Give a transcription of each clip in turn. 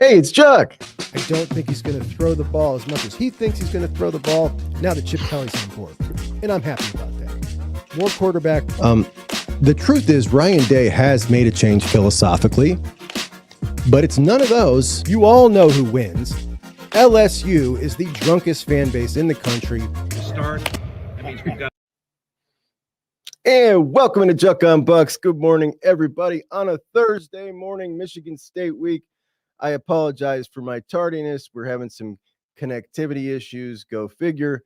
Hey, it's Chuck. I don't think he's going to throw the ball as much as he thinks he's going to throw the ball now that Chip Kelly's on board. And I'm happy about that. More quarterback. The truth is Ryan Day has made a change philosophically, but it's none of those. You all know who wins. LSU is the drunkest fan base in the country. And welcome to Juck on Bucks. Good morning, everybody. On a Thursday morning, Michigan State week. I apologize for my tardiness. We're having some connectivity issues. Go figure.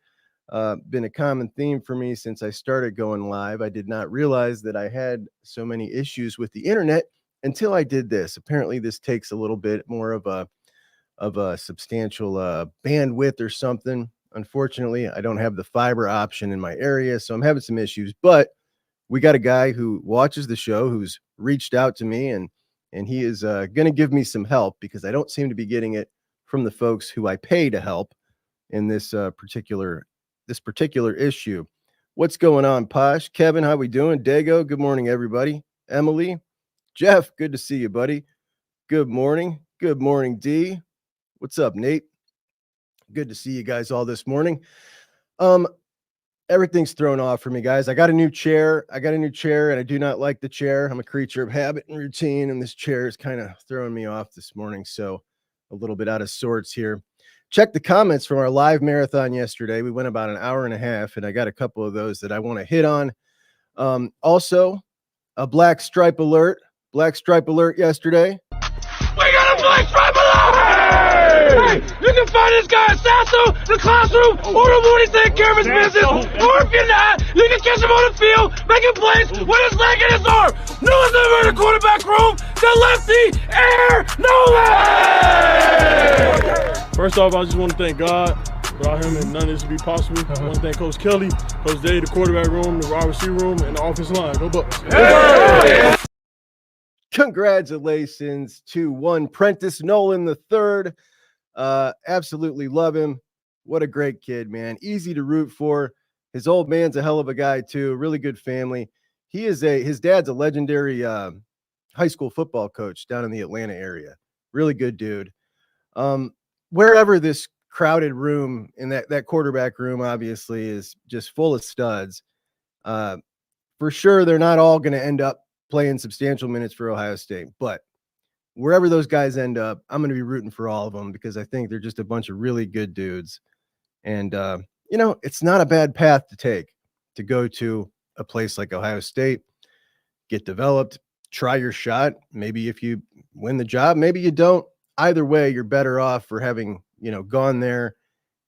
Been a common theme for me since I started going live. I did not realize that I had so many issues with the internet until I did this. Apparently, this takes a little bit more of a substantial bandwidth or something. Unfortunately, I don't have the fiber option in my area, so I'm having some issues. But we got a guy who watches the show who's reached out to me, and he is going to give me some help because I don't seem to be getting it from the folks who I pay to help in this particular issue. What's going on, Posh? Kevin, how we doing? Dago, good morning, everybody. Emily, Jeff, good to see you, buddy. Good morning. Good morning, D. What's up, Nate? Good to see you guys all this morning. Everything's thrown off for me, guys. I got a new chair, and I do not like the chair. I'm a creature of habit and routine, and this chair is kind of throwing me off this morning, so a little bit out of sorts here. Check the comments from our live marathon yesterday. We went about an hour and a half, and I got a couple of those that I want to hit on. Also, a black stripe alert yesterday. We got a black stripe alert! Hey, you can find this guy in Sasso, the classroom, or the morning take care of his business. Or if you're not, you can catch him on the field, making plays with his leg and his arm. Newest ever in the quarterback room, the lefty, Air Noland! First off, I just want to thank God. Without him, and none of this would be possible. I want to thank Coach Kelly, Coach Day, the quarterback room, the wide receiver room, and the offensive line. Go Bucks. Yeah. Congratulations to one Prentice Noland III. Absolutely love him. What a great kid, man. Easy to root for. His old man's a hell of a guy too. Really good family. His dad's a legendary high school football coach down in the Atlanta area. Really good dude. Wherever this crowded room in that quarterback room obviously is just full of studs. For sure, they're not all going to end up playing substantial minutes for Ohio State, but wherever those guys end up, I'm going to be rooting for all of them because I think they're just a bunch of really good dudes. And, it's not a bad path to take to go to a place like Ohio State, get developed, try your shot. Maybe if you win the job, maybe you don't. Either way, you're better off for having, gone there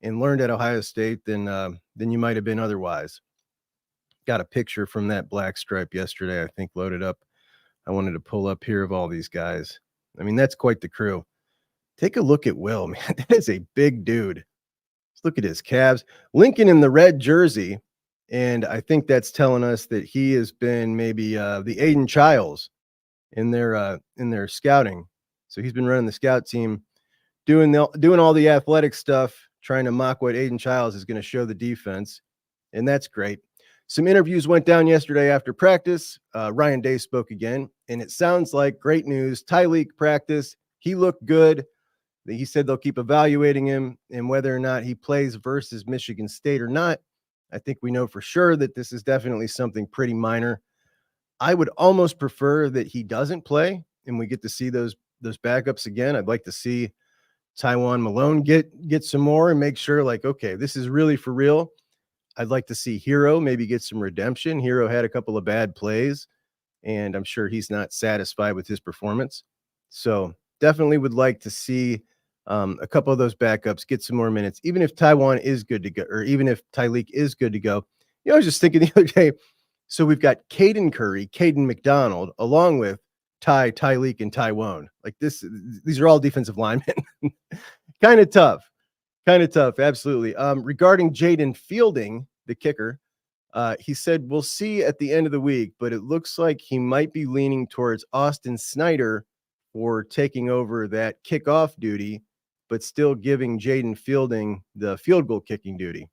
and learned at Ohio State than you might have been otherwise. Got a picture from that black stripe yesterday, I think, loaded up. I wanted to pull up here of all these guys. I mean, that's quite the crew. Take a look at Will, man. That is a big dude. Let's look at his calves. Lincoln in the red jersey, and I think that's telling us that he has been maybe the Aiden Childs in their scouting. So he's been running the scout team, doing all the athletic stuff, trying to mock what Aiden Childs is going to show the defense, and that's great. Some interviews went down yesterday after practice. Ryan Day spoke again, and it sounds like great news. Tyleik practice. He looked good. He said they'll keep evaluating him, and whether or not he plays versus Michigan State or not, I think we know for sure that this is definitely something pretty minor. I would almost prefer that he doesn't play, and we get to see those backups again. I'd like to see Tywone Malone get some more and make sure, like, okay, this is really for real. I'd like to see Hero maybe get some redemption. Hero had a couple of bad plays, and I'm sure he's not satisfied with his performance. So definitely would like to see a couple of those backups get some more minutes, even if Tywone is good to go, or even if Tyleik is good to go. I was just thinking the other day, so we've got Caden Curry, Caden McDonald, along with Tyleik, and Tywone. Like these are all defensive linemen. Kind of tough. Absolutely. Regarding Jaden Fielding, the kicker, he said, we'll see at the end of the week, but it looks like he might be leaning towards Austin Snyder for taking over that kickoff duty, but still giving Jaden Fielding the field goal kicking duty.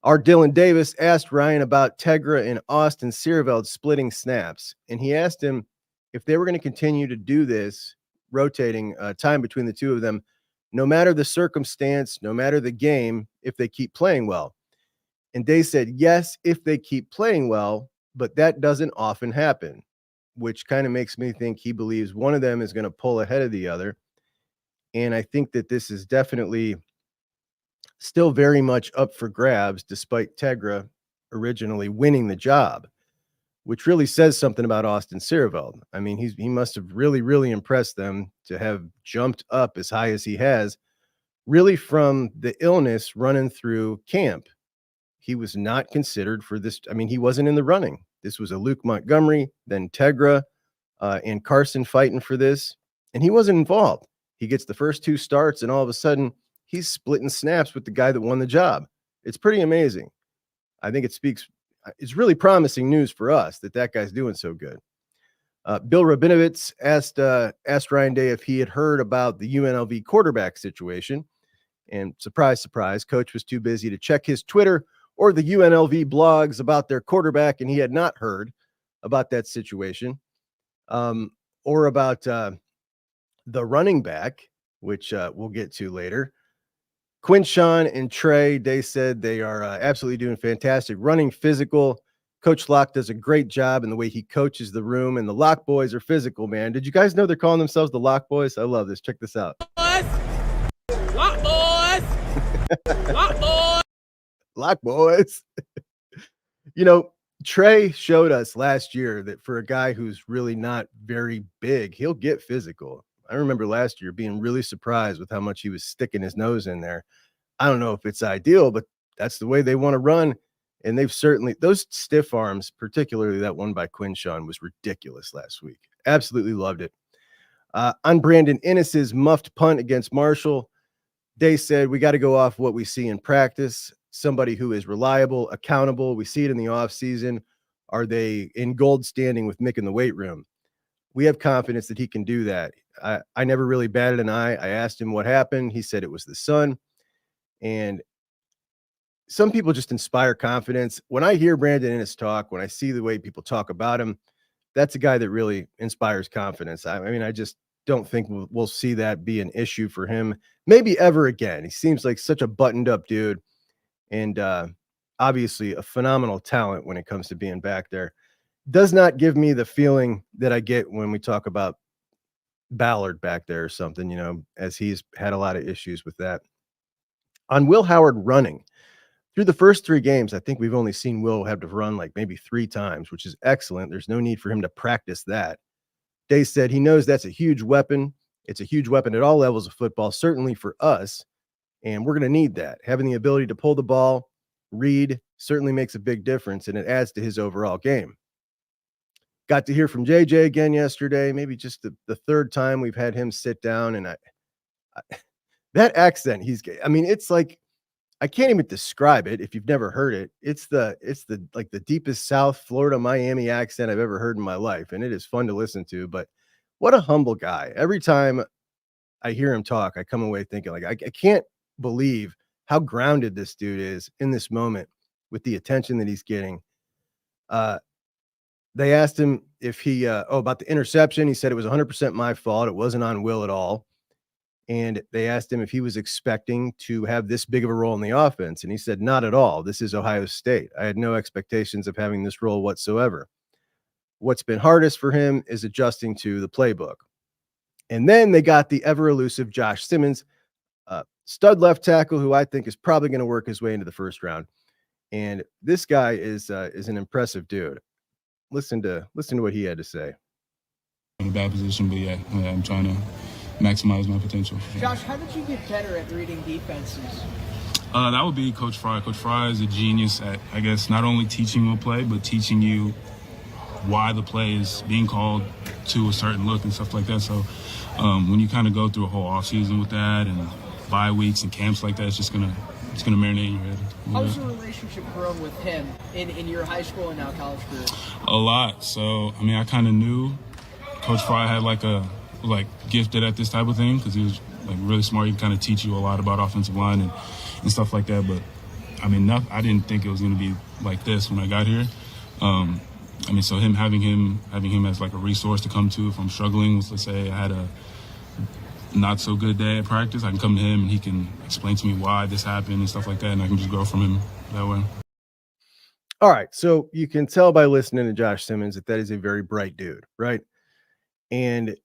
Our Dylan Davis asked Ryan about Tegra and Austin Searveld splitting snaps, and he asked him if they were going to continue to do this rotating time between the two of them, no matter the circumstance, no matter the game, if they keep playing well. And Day said, yes, if they keep playing well, but that doesn't often happen, which kind of makes me think he believes one of them is going to pull ahead of the other. And I think that this is definitely still very much up for grabs, despite Tegra originally winning the job, which really says something about Austin Searveld. I mean, he must have really, really impressed them to have jumped up as high as he has, really from the illness running through camp. He was not considered for this. I mean, he wasn't in the running. This was a Luke Montgomery, then Tegra, and Carson fighting for this, and he wasn't involved. He gets the first 2 starts, and all of a sudden, he's splitting snaps with the guy that won the job. It's pretty amazing. I think it's really promising news for us that guy's doing so good. Bill Rabinovitz asked Ryan Day if he had heard about the UNLV quarterback situation. And surprise, surprise, coach was too busy to check his Twitter or the UNLV blogs about their quarterback, and he had not heard about that situation or about the running back, which we'll get to later. Quinshawn and Trey, they said they are absolutely doing fantastic, running physical. Coach Locke does a great job in the way he coaches the room, and the Locke boys are physical, man. Did you guys know they're calling themselves the Locke boys? I love this. Check this out. Lock boys! Lock boys! Locke boys. You know, Trey showed us last year that for a guy who's really not very big, he'll get physical. I remember last year being really surprised with how much he was sticking his nose in there. I don't know if it's ideal, but that's the way they want to run. And they've certainly, those stiff arms, particularly that one by Quinshawn, was ridiculous last week. Absolutely loved it. On Brandon Innis's muffed punt against Marshall, Day said, we got to go off what we see in practice. Somebody who is reliable, accountable. We see it in the offseason. Are they in gold standing with Mick in the weight room? We have confidence that he can do that. I never really batted an eye. I asked him what happened. He said it was the sun. And some people just inspire confidence. When I hear Brandon Innis talk, when I see the way people talk about him, that's a guy that really inspires confidence. I mean, I just don't think we'll see that be an issue for him, maybe ever again. He seems like such a buttoned up dude, and obviously a phenomenal talent when it comes to being back there. Does not give me the feeling that I get when we talk about Ballard back there or something, you know, as he's had a lot of issues with that. On Will Howard running, through the first 3 games, I think we've only seen Will have to run like maybe 3 times, which is excellent. There's no need for him to practice that. Day said he knows that's a huge weapon. It's a huge weapon at all levels of football, certainly for us, and we're going to need that. Having the ability to pull the ball, read, certainly makes a big difference, and it adds to his overall game. Got to hear from JJ again yesterday, maybe just the 3rd time we've had him sit down, and I that accent it's like, I can't even describe it if you've never heard it. It's the like the deepest South Florida, Miami accent I've ever heard in my life, and it is fun to listen to, but what a humble guy. Every time I hear him talk, I come away thinking like, I can't believe how grounded this dude is in this moment with the attention that he's getting. They asked him if he, about the interception. He said it was 100% my fault. It wasn't on Will at all. And they asked him if he was expecting to have this big of a role in the offense. And he said, not at all. This is Ohio State. I had no expectations of having this role whatsoever. What's been hardest for him is adjusting to the playbook. And then they got the ever elusive Josh Simmons, stud left tackle, who I think is probably going to work his way into the first round. And this guy is an impressive dude. Listen to what he had to say. In a bad position, but yeah, I'm trying to maximize my potential. Josh, how did you get better at reading defenses? That would be Coach Fry. Coach Fry is a genius at, I guess, not only teaching you a play, but teaching you why the play is being called to a certain look and stuff like that. So when you kind of go through a whole offseason with that and bye weeks and camps like that, it's going to marinate in your head. How's your relationship grown with him in your high school and now college career? A lot. So, I mean, I kind of knew Coach Fry had gifted at this type of thing because he was like really smart. He can kind of teach you a lot about offensive line and stuff like that. But, I mean, I didn't think it was going to be like this when I got here. So having him as like a resource to come to if I'm struggling with, let's say I had not so good day at practice, I can come to him and he can explain to me why this happened and stuff like that, and I can just grow from him that way. All right, so you can tell by listening to Josh Simmons that is a very bright dude, right? And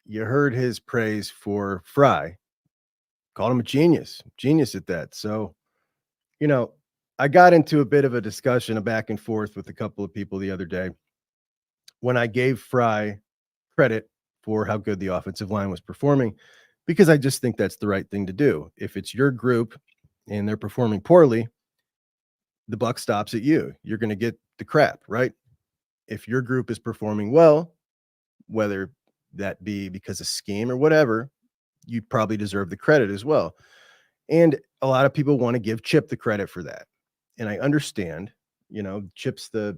you heard his praise for Fry, called him a genius at that. So, I got into a bit of a discussion, a back and forth with a couple of people the other day when I gave Fry credit for how good the offensive line was performing, because I just think that's the right thing to do. If it's your group and they're performing poorly, the buck stops at you. You're going to get the crap, right? If your group is performing well, whether that be because of scheme or whatever, you probably deserve the credit as well. And a lot of people want to give Chip the credit for that. And I understand, Chip's the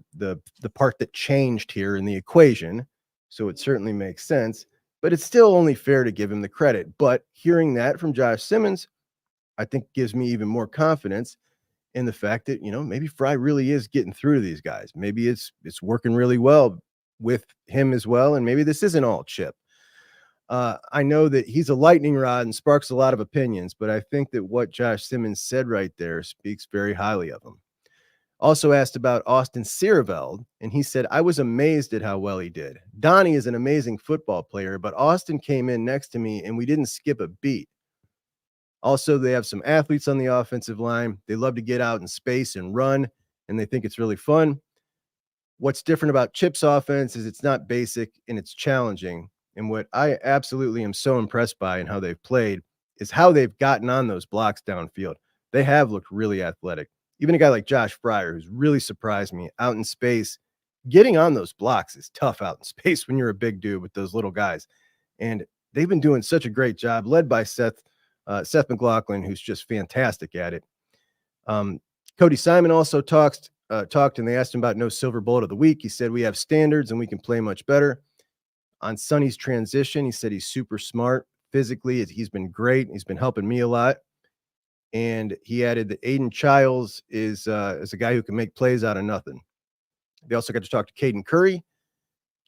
part that changed here in the equation. So it certainly makes sense, but it's still only fair to give him the credit. But hearing that from Josh Simmons, I think gives me even more confidence in the fact that, maybe Fry really is getting through to these guys. Maybe it's working really well with him as well. And maybe this isn't all Chip. I know that he's a lightning rod and sparks a lot of opinions, but I think that what Josh Simmons said right there speaks very highly of him. Also asked about Austin Seerveld, and he said, I was amazed at how well he did. Donnie is an amazing football player, but Austin came in next to me and we didn't skip a beat. Also, they have some athletes on the offensive line. They love to get out in space and run, and they think it's really fun. What's different about Chip's offense is it's not basic and it's challenging. And what I absolutely am so impressed by and how they've played is how they've gotten on those blocks downfield. They have looked really athletic. Even a guy like Josh Fryer, who's really surprised me out in space, getting on those blocks is tough out in space when you're a big dude with those little guys. And they've been doing such a great job, led by Seth McLaughlin, who's just fantastic at it. Cody Simon also talked, and they asked him about no silver bullet of the week. He said, we have standards and we can play much better. On Sonny's transition, he said he's super smart. Physically, he's been great. He's been helping me a lot. And he added that Aiden Childs is a guy who can make plays out of nothing. They also got to talk to Caden Curry.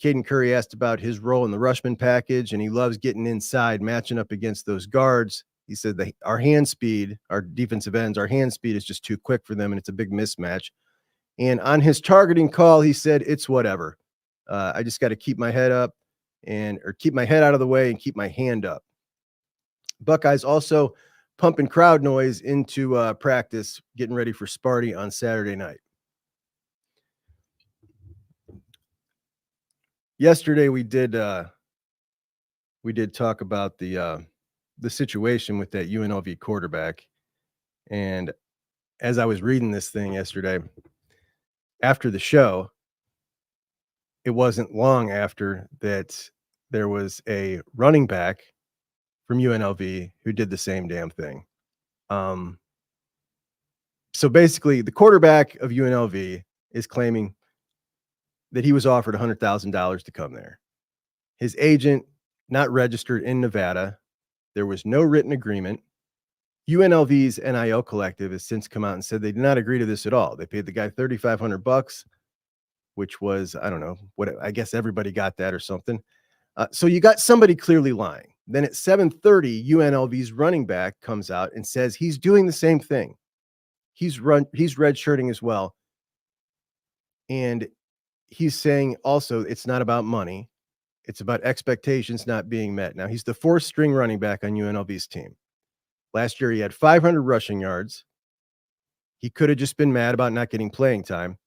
Caden Curry asked about his role in the rushman package, and he loves getting inside, matching up against those guards. He said that our hand speed, our defensive ends, our hand speed is just too quick for them, and it's a big mismatch. And on his targeting call, he said, it's whatever. I just got to keep my head up or keep my head out of the way and keep my hand up. Buckeyes also pumping crowd noise into practice, getting ready for Sparty on Saturday night. Yesterday we did talk about the situation with that UNLV quarterback, and as I was reading this thing yesterday after the show, it wasn't long after that there was a running back from UNLV who did the same damn thing. So basically, the quarterback of UNLV is claiming that he was offered $100,000 to come there. His agent, not registered in Nevada. There was no written agreement. UNLV's NIL collective has since come out and said they did not agree to this at all. They paid the guy $3,500, which was, I don't know, what, I guess everybody got that or something. So you got somebody clearly lying. Then at 7:30, UNLV's running back comes out and says he's doing the same thing. He's redshirting as well. And he's saying also it's not about money. It's about expectations not being met. Now, he's the fourth string running back on UNLV's team. Last year, he had 500 rushing yards. He could have just been mad about not getting playing time.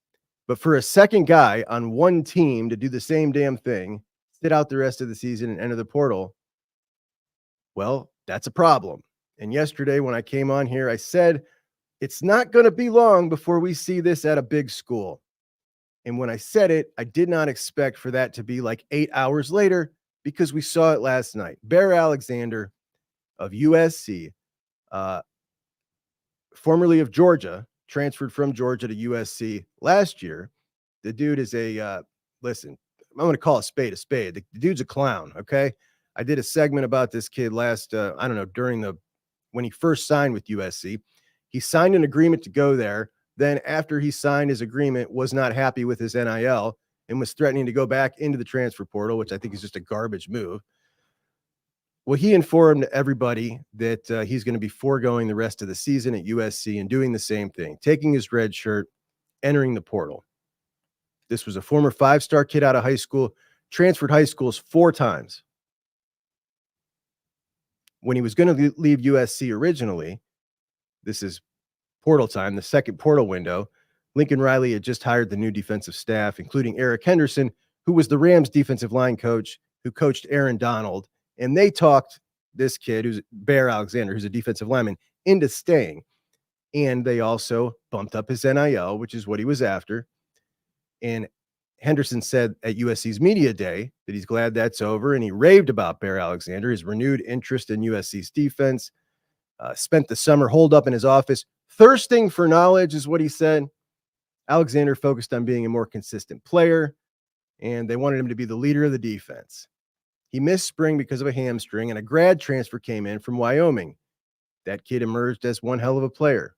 But for a second guy on one team to do the same damn thing, sit out the rest of the season and enter the portal, well, that's a problem. And yesterday when I came on here, I said, it's not going to be long before we see this at a big school. And when I said it, I did not expect for that to be like 8 hours later, because we saw it last night. Bear Alexander of USC, formerly of Georgia, transferred from Georgia to USC last year. The dude is listen, I'm going to call a spade a spade. The dude's a clown, okay? I did a segment about this kid last, when he first signed with USC. He signed an agreement to go there. Then after he signed his agreement, was not happy with his NIL and was threatening to go back into the transfer portal, which I think is just a garbage move. Well, he informed everybody that he's going to be foregoing the rest of the season at USC and doing the same thing, taking his red shirt, entering the portal. This was a former 5-star kid out of high school, transferred high schools 4 times. When he was going to leave USC originally, this is portal time, the second portal window, Lincoln Riley had just hired the new defensive staff, including Eric Henderson, who was the Rams defensive line coach, who coached Aaron Donald. And they talked this kid, who's Bear Alexander, who's a defensive lineman, into staying. And they also bumped up his NIL, which is what he was after. And Henderson said at USC's media day that he's glad that's over. And he raved about Bear Alexander, his renewed interest in USC's defense, spent the summer holed up in his office, thirsting for knowledge is what he said. Alexander focused on being a more consistent player, and they wanted him to be the leader of the defense. He missed spring because of a hamstring, and a grad transfer came in from Wyoming. That kid emerged as one hell of a player.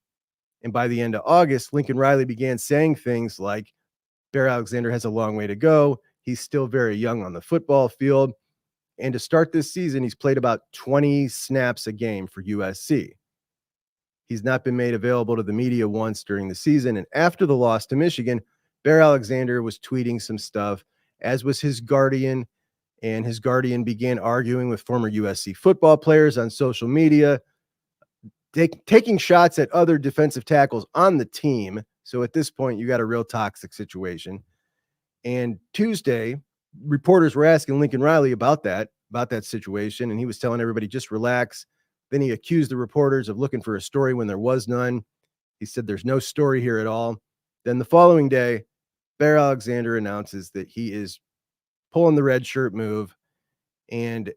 And by the end of August, Lincoln Riley began saying things like, Bear Alexander has a long way to go. He's still very young on the football field. And to start this season, he's played about 20 snaps a game for USC. He's not been made available to the media once during the season. And after the loss to Michigan, Bear Alexander was tweeting some stuff, as was his guardian. And his guardian began arguing with former USC football players on social media, taking shots at other defensive tackles on the team. So at this point, you got a real toxic situation. And Tuesday, reporters were asking Lincoln Riley about that situation. And he was telling everybody, just relax. Then he accused the reporters of looking for a story when there was none. He said, there's no story here at all. Then the following day, Bear Alexander announces that he is pulling the red shirt move. And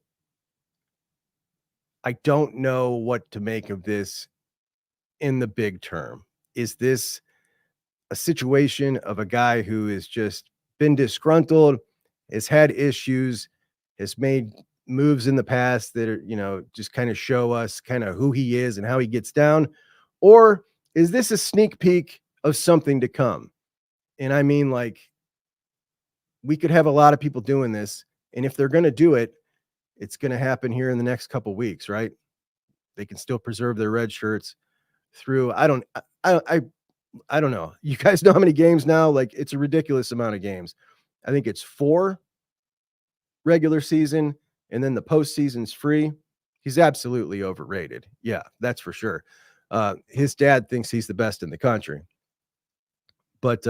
I don't know what to make of this in the big term. Is this a situation of a guy who has just been disgruntled, has had issues, has made moves in the past that are, just kind of show us kind of who he is and how he gets down? Or is this a sneak peek of something to come? And I mean, like, we could have a lot of people doing this, and if they're going to do it, it's going to happen here in the next couple weeks, right? They can still preserve their red shirts through. I don't know. You guys know how many games now? Like, it's a ridiculous amount of games. I think it's 4 regular season, and then the postseason's free. He's absolutely overrated. Yeah, that's for sure. His dad thinks he's the best in the country. But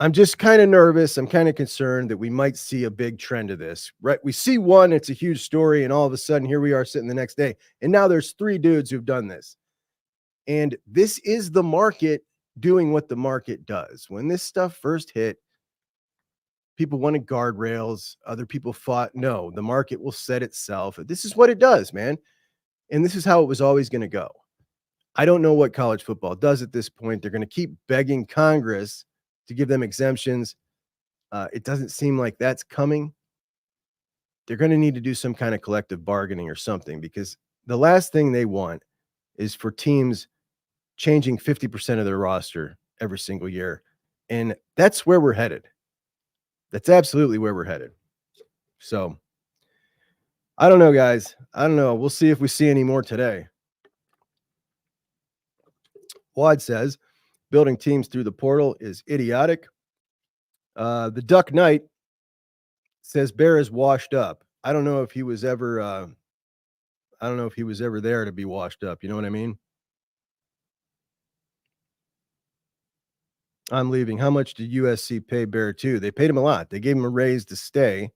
I'm just kind of nervous. I'm kind of concerned that we might see a big trend of this, right? We see one, it's a huge story, and all of a sudden here we are sitting the next day. And now there's 3 dudes who've done this. And this is the market doing what the market does. When this stuff first hit, people wanted guardrails. Other people fought, no, the market will set itself. This is what it does, man. And this is how it was always going to go. I don't know what college football does at this point. They're going to keep begging Congress to give them exemptions. It doesn't seem like that's coming. They're going to need to do some kind of collective bargaining or something, because the last thing they want is for teams changing 50% of their roster every single year. And that's where we're headed. That's absolutely where we're headed. So I don't know, guys. I don't know. We'll see if we see any more today. Wad says building teams through the portal is idiotic. The Duck Knight says Bear is washed up. I don't know if he was ever there to be washed up. You know what I mean? I'm leaving. How much did USC pay Bear too? They paid him a lot. They gave him a raise to stay.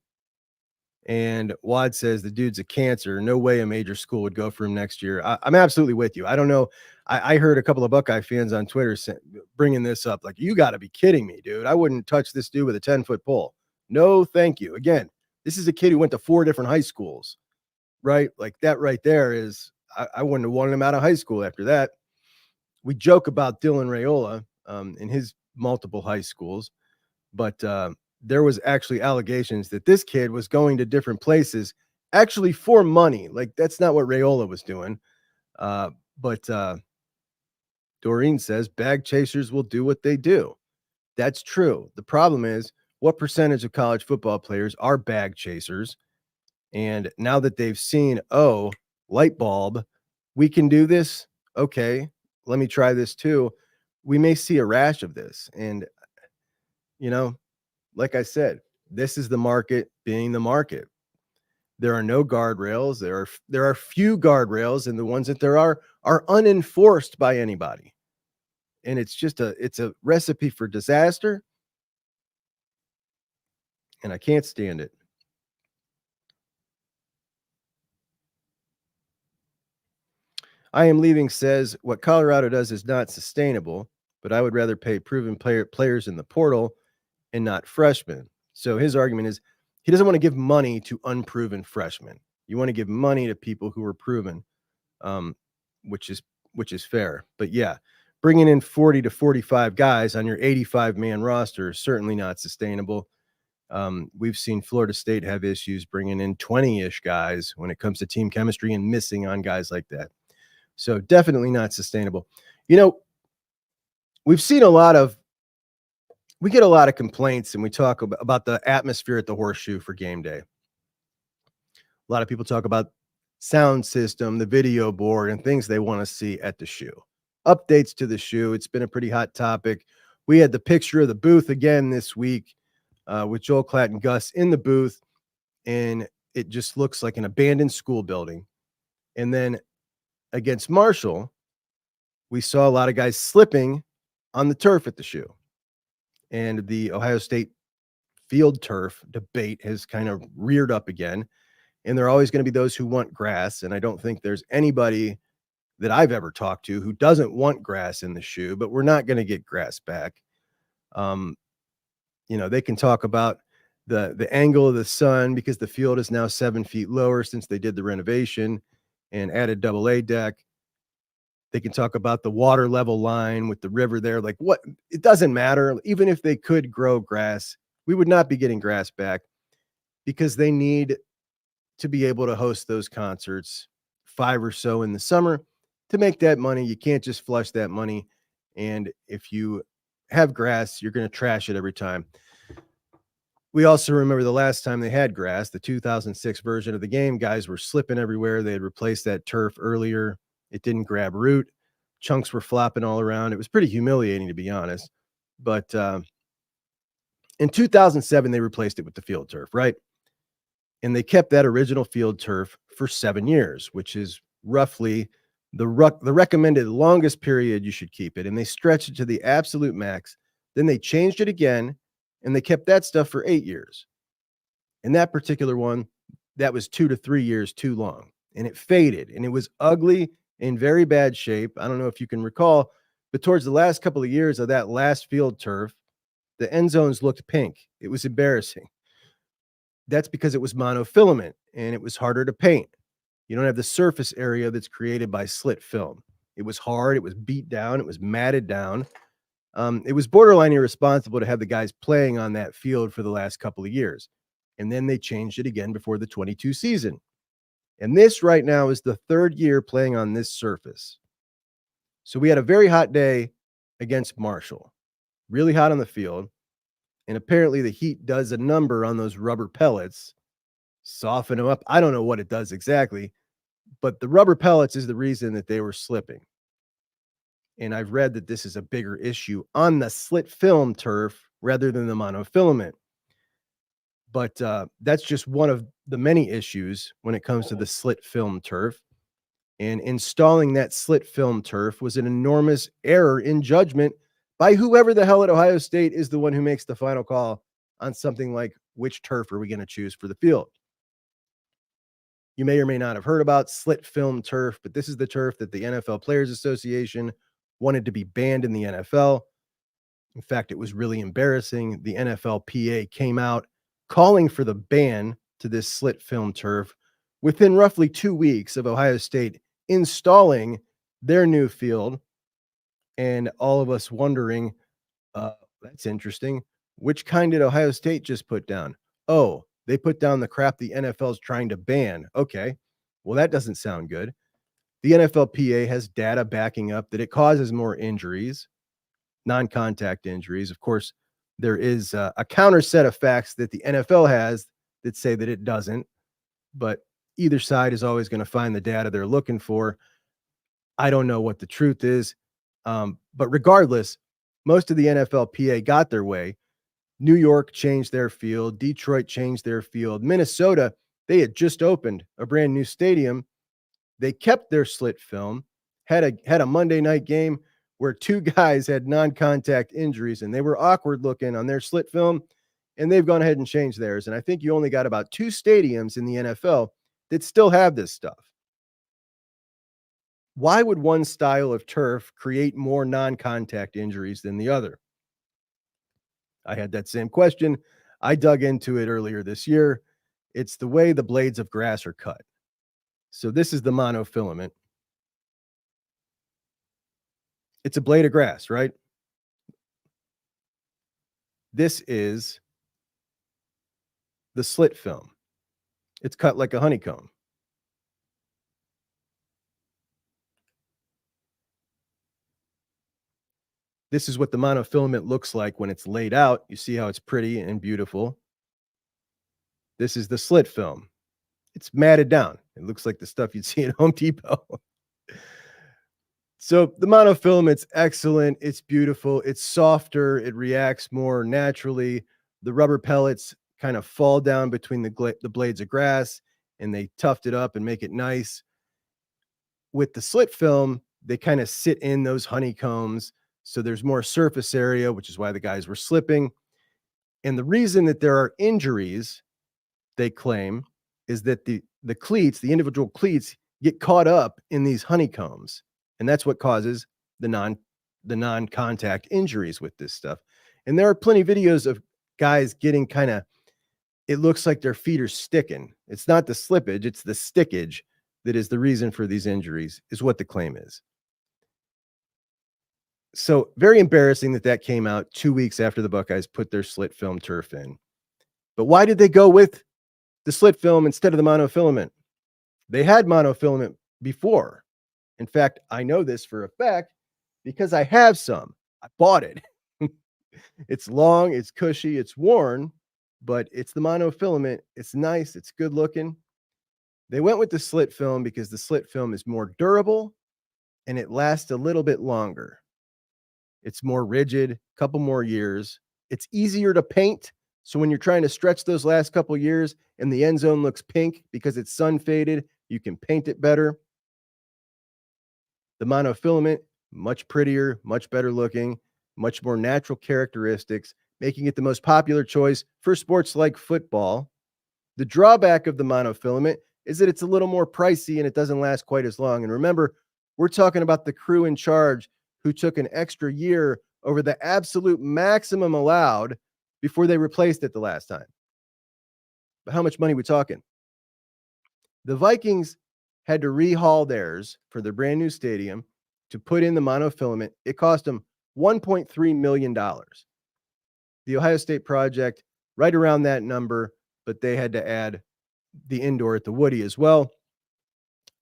And Wad says the dude's a cancer. No way a major school would go for him next year. I'm absolutely with you. I don't know. I heard a couple of Buckeye fans on Twitter bringing this up. Like, you got to be kidding me, dude. I wouldn't touch this dude with a 10-foot pole. No, thank you. Again, this is a kid who went to 4 different high schools, right? Like, that right there is, I wouldn't have wanted him out of high school after that. We joke about Dylan Raiola in his multiple high schools, but there was actually allegations that this kid was going to different places actually for money. Like, that's not what Raiola was doing. But Doreen says bag chasers will do what they do. That's true. The problem is, what percentage of college football players are bag chasers? And now that they've seen, oh, light bulb, we can do this. Okay, let me try this too. We may see a rash of this. And, like I said, this is the market being the market. There are no guardrails. There are few guardrails, and the ones that there are unenforced by anybody. And it's a recipe for disaster. And I can't stand it. I Am Leaving says what Colorado does is not sustainable, but I would rather pay proven players in the portal and not freshmen. So his argument is he doesn't want to give money to unproven freshmen. You want to give money to people who are proven, which is fair. But yeah, bringing in 40 to 45 guys on your 85-man roster is certainly not sustainable. We've seen Florida State have issues bringing in 20-ish guys when it comes to team chemistry and missing on guys like that. So definitely not sustainable. We've seen we get a lot of complaints, and we talk about the atmosphere at the Horseshoe for game day. A lot of people talk about sound system, the video board, and things they want to see at the shoe. Updates to the shoe. It's been a pretty hot topic. We had the picture of the booth again this week with Joel Klatt and Gus in the booth, and it just looks like an abandoned school building. And then against Marshall, we saw a lot of guys slipping on the turf at the shoe. And the Ohio State field turf debate has kind of reared up again. And there are always going to be those who want grass. And I don't think there's anybody that I've ever talked to who doesn't want grass in the shoe, but we're not going to get grass back. They can talk about the angle of the sun because the field is now 7 feet lower since they did the renovation and added AA deck. They can talk about the water level line with the river there. Like what? It doesn't matter. Even if they could grow grass, we would not be getting grass back because they need to be able to host those concerts 5 or so in the summer to make that money. You can't just flush that money. And if you have grass, you're going to trash it every time. We also remember the last time they had grass, the 2006 version of the game, guys were slipping everywhere. They had replaced that turf earlier. It didn't grab root. Chunks were flopping all around. It was pretty humiliating, to be honest. But in 2007, they replaced it with the field turf, right? And they kept that original field turf for 7 years, which is roughly the recommended longest period you should keep it. And they stretched it to the absolute max. Then they changed it again, and they kept that stuff for 8 years. And that particular one, that was 2 to 3 years too long. And it faded, and it was ugly, in very bad shape. I don't know if you can recall, but towards the last couple of years of that last field turf, the end zones looked pink. It was embarrassing. That's because it was monofilament and it was harder to paint. You don't have the surface area that's created by slit film. It was hard. It was beat down. It was matted down. It was borderline irresponsible to have the guys playing on that field for the last couple of years. And then they changed it again before the 22 season. And this right now is the 3rd year playing on this surface. So we had a very hot day against Marshall, really hot on the field. And apparently the heat does a number on those rubber pellets, soften them up. I don't know what it does exactly, but the rubber pellets is the reason that they were slipping. And I've read that this is a bigger issue on the slit film turf rather than the monofilament. But that's just one of the many issues when it comes to the slit film turf. And installing that slit film turf was an enormous error in judgment by whoever the hell at Ohio State is the one who makes the final call on something like which turf are we going to choose for the field. You may or may not have heard about slit film turf, but this is the turf that the NFL Players Association wanted to be banned in the NFL. In fact, it was really embarrassing. The NFLPA came out calling for the ban to this slit film turf within roughly 2 weeks of Ohio State installing their new field. And all of us wondering, that's interesting. Which kind did Ohio State just put down? Oh, they put down the crap the NFL's trying to ban. Okay, well, that doesn't sound good. The NFLPA has data backing up that it causes more injuries, non-contact injuries. Of course, there is a counter set of facts that the NFL has that say that it doesn't. but either side is always going to find the data they're looking for. I don't know what the truth is. But regardless, most of the NFLPA got their way. New York changed their field. Detroit changed their field. Minnesota, they had just opened a brand new stadium. They kept their slit film, had a Monday night game where two guys had non-contact injuries, and they were awkward looking on their slit film, and they've gone ahead and changed theirs. And I think you only got about 2 stadiums in the NFL that still have this stuff. Why would one style of turf create more non-contact injuries than the other? I had that same question. I dug into it earlier this year. It's the way the blades of grass are cut. So this is the monofilament. It's a blade of grass, right? This is the slit film. It's cut like a honeycomb. This is what the monofilament looks like when it's laid out. You see how it's pretty and beautiful. This is the slit film. It's matted down. It looks like the stuff you'd see at Home Depot. So the monofilament's excellent. It's beautiful. It's softer. It reacts more naturally. The rubber pellets kind of fall down between the blades of grass, and they tuft it up and make it nice. With the slit film, they kind of sit in those honeycombs. So there's more surface area, which is why the guys were slipping. And the reason that there are injuries, they claim, is that the cleats, the individual cleats, get caught up in these honeycombs. And that's what causes the non-contact injuries with this stuff. And there are plenty of videos of guys getting kind of, it looks like their feet are sticking. It's not the slippage, it's the stickage that is the reason for these injuries, is what the claim is. So very embarrassing that came out 2 weeks after the Buckeyes put their slit film turf in. But why did they go with the slit film instead of the monofilament? They had monofilament before. In fact, I know this for a fact because I have some. I bought it. It's long, it's cushy, it's worn, but it's the monofilament. It's nice, it's good looking. They went with the slit film because the slit film is more durable and it lasts a little bit longer. It's more rigid, a couple more years. It's easier to paint. So when you're trying to stretch those last couple years and the end zone looks pink because it's sun faded, you can paint it better. The monofilament, much prettier, much better looking, much more natural characteristics, making it the most popular choice for sports like football. The drawback of the monofilament is that it's a little more pricey and it doesn't last quite as long. And remember, we're talking about the crew in charge who took an extra year over the absolute maximum allowed before they replaced it the last time. But how much money are we talking? The Vikings had to rehaul theirs for their brand new stadium to put in the monofilament. It cost them $1.3 million. The Ohio State project, right around that number, but they had to add the indoor at the Woody as well.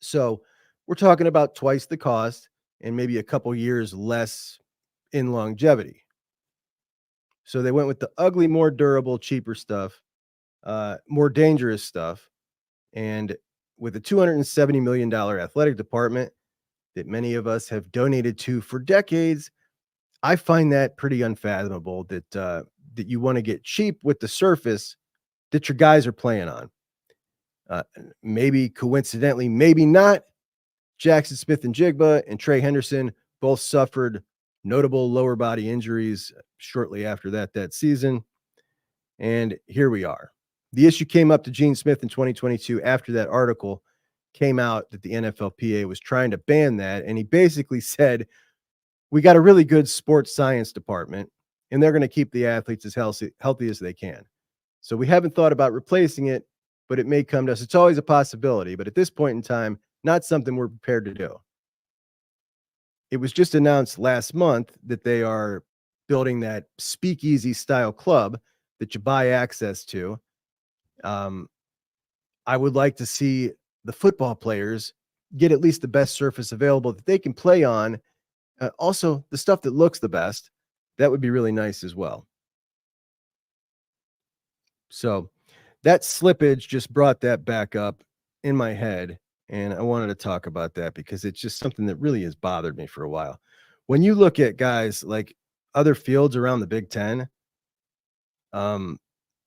So we're talking about twice the cost and maybe a couple years less in longevity. So they went with the ugly, more durable, cheaper stuff, more dangerous stuff. And with a $270 million athletic department that many of us have donated to for decades, I find that pretty unfathomable that you want to get cheap with the surface that your guys are playing on. Maybe coincidentally, maybe not, Jackson Smith-Njigba and Trey Henderson both suffered notable lower body injuries shortly after that season. And here we are. The issue came up to Gene Smith in 2022 after that article came out that the NFLPA was trying to ban that. And he basically said, we got a really good sports science department, and they're going to keep the athletes as healthy as they can. So we haven't thought about replacing it, but it may come to us. It's always a possibility, but at this point in time, not something we're prepared to do. It was just announced last month that they are building that speakeasy style club that you buy access to. I would like to see the football players get at least the best surface available that they can play on. Also, the stuff that looks the best, that would be really nice as well. So that slippage just brought that back up in my head. And I wanted to talk about that because it's just something that really has bothered me for a while. When you look at guys like other fields around the Big Ten,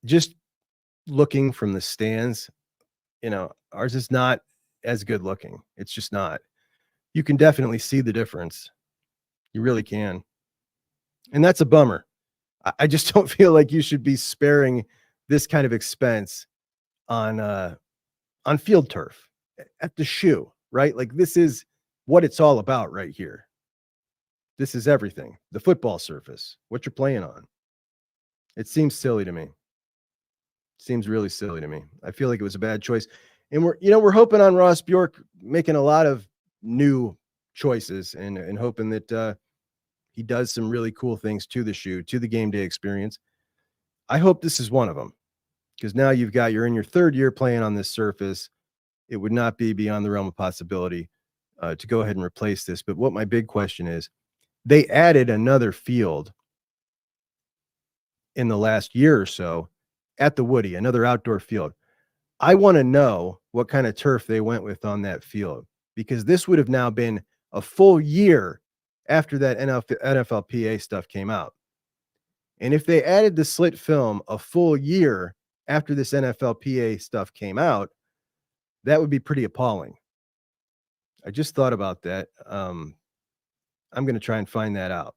just looking from the stands, ours is not as good looking. It's just not. You can definitely see the difference. You really can. And that's a bummer. I just don't feel like you should be sparing this kind of expense on field turf at the shoe, right? Like this is what it's all about right here. This is everything. The football surface, what you're playing on. It seems silly to me. Seems really silly to me. I feel like it was a bad choice. And we're hoping on Ross Bjork making a lot of new choices and hoping that he does some really cool things to the shoe, to the game day experience. I hope this is one of them, because now you're in your third year playing on this surface. It would not be beyond the realm of possibility to go ahead and replace this. But what my big question is, they added another field in the last year or so at the Woody, another outdoor field. I want to know what kind of turf they went with on that field, because this would have now been a full year after that NFLPA stuff came out. And if they added the slit film a full year after this NFLPA stuff came out, that would be pretty appalling. I just thought about that. I'm going to try and find that out.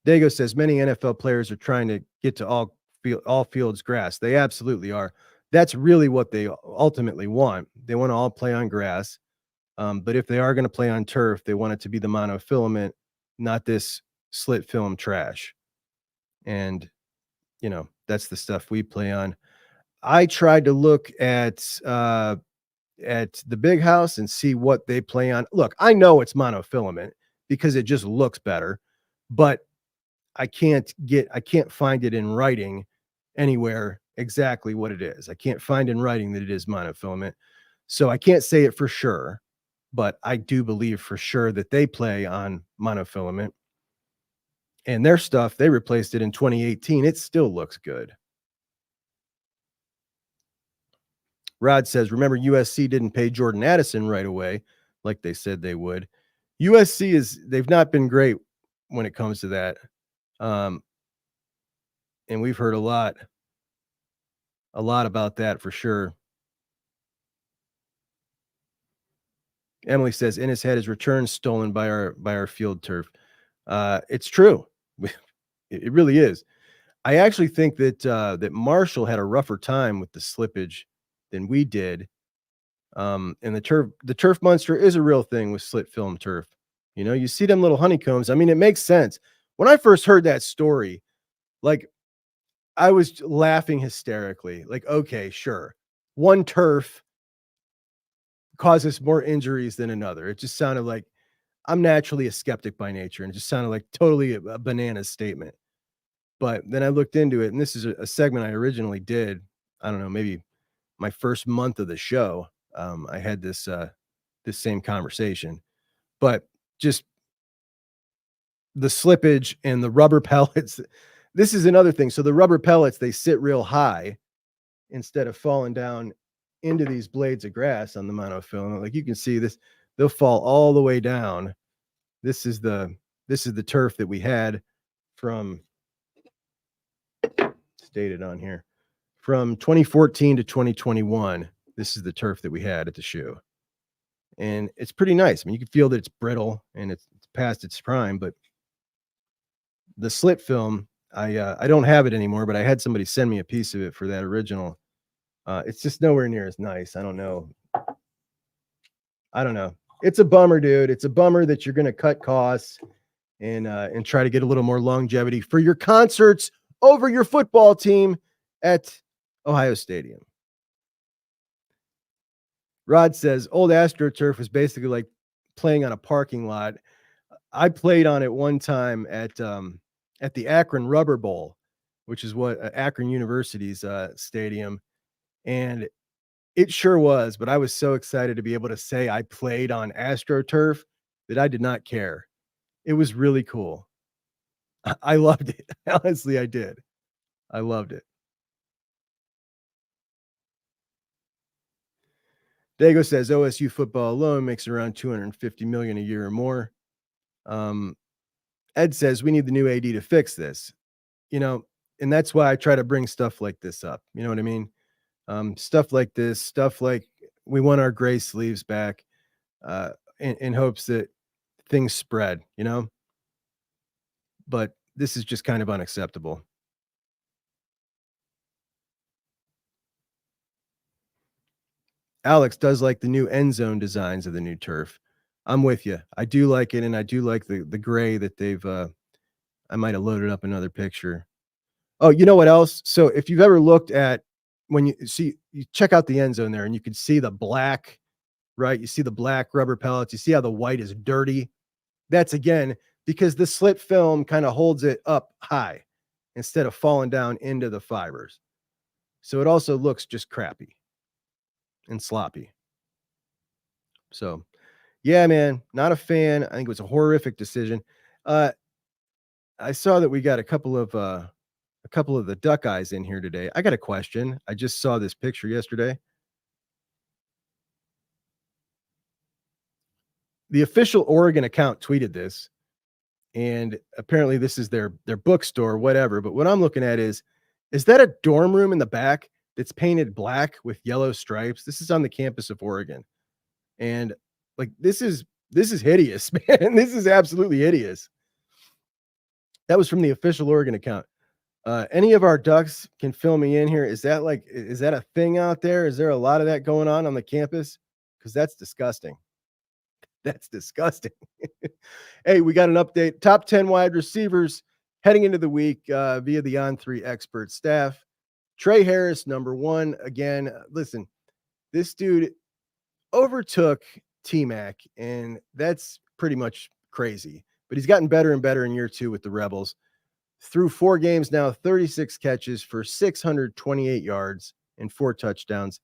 Dago says many NFL players are trying to get to all fields grass. They absolutely are. That's really what they ultimately want. They want to all play on grass. But if they are going to play on turf, they want it to be the monofilament, not this slit film trash. And, that's the stuff we play on. I tried to look at the Big House and see what they play on. Look, I know it's monofilament because it just looks better, but I can't find it in writing anywhere exactly what it is. I can't find in writing that it is monofilament. So I can't say it for sure, but I do believe for sure that they play on monofilament. And their stuff, they replaced it in 2018. It still looks good. Rod says, remember USC didn't pay Jordan Addison right away like they said they would. They've not been great when it comes to that. And we've heard a lot about that for sure. Emily says, in his head, his return stolen by our field turf. It's true. It really is. I actually think that Marshall had a rougher time with the slippage than we did. And the turf monster is a real thing with slit film turf. You see them little honeycombs. I mean, it makes sense. When I first heard that story, like I was laughing hysterically. Like, okay, sure. One turf causes more injuries than another. It just sounded like, I'm naturally a skeptic by nature, and it just sounded like totally a banana statement. But then I looked into it, and this is a segment I originally did. I don't know, maybe my first month of the show. I had this same conversation, but just the slippage and the rubber pellets. This is another thing. So the rubber pellets, they sit real high instead of falling down into these blades of grass on the monofilament. Like you can see this, they'll fall all the way down. This is the turf that we had from, stated on here, from 2014 to 2021. This is the turf that we had at the shoe. And it's pretty nice. I mean, you can feel that it's brittle and it's past its prime, but the slit film, I don't have it anymore, but I had somebody send me a piece of it for that original. It's just nowhere near as nice. I don't know. It's a bummer, dude. It's a bummer that you're going to cut costs and try to get a little more longevity for your concerts over your football team at Ohio Stadium. Rod says old AstroTurf was basically like playing on a parking lot. I played on it one time at the Akron Rubber Bowl, which is what Akron University's stadium. And it sure was, but I was so excited to be able to say I played on AstroTurf that I did not care. It was really cool. I loved it. Honestly, I did. I loved it. Dago says OSU football alone makes around $250 million a year or more. Ed says we need the new AD to fix this, and that's why I try to bring stuff like this up. You know what I mean? Stuff like this, stuff like we want our gray sleeves back, in hopes that things spread, but this is just kind of unacceptable. Alex does like the new end zone designs of the new turf. I'm with you. I do like it, and I do like the gray that they've. I might have loaded up another picture. Oh, you know what else? So if you've ever looked at when you check out the end zone there, and you can see the black, right? You see the black rubber pellets. You see how the white is dirty. That's again because the slit film kind of holds it up high instead of falling down into the fibers. So it also looks just crappy and sloppy. So, yeah, man, not a fan. I think it was a horrific decision. I saw that we got a couple of the duck eyes in here today. I got a question. I just saw this picture yesterday. The official Oregon account tweeted this, and apparently this is their bookstore, whatever. But what I'm looking at is that a dorm room in the back that's painted black with yellow stripes? This is on the campus of Oregon, and like this is hideous, man. This is absolutely hideous. That was from the official Oregon account. Any of our ducks can fill me in here. Is that a thing out there? Is there a lot of that going on the campus? Because that's disgusting. That's disgusting. Hey, we got an update. Top 10 wide receivers heading into the week via the On3 expert staff. Trey Harris, number 1. Again, listen, this dude overtook T-Mac, and that's pretty much crazy. But he's gotten better and better in year 2 with the Rebels. Through 4 games now, 36 catches for 628 yards and 4 touchdowns,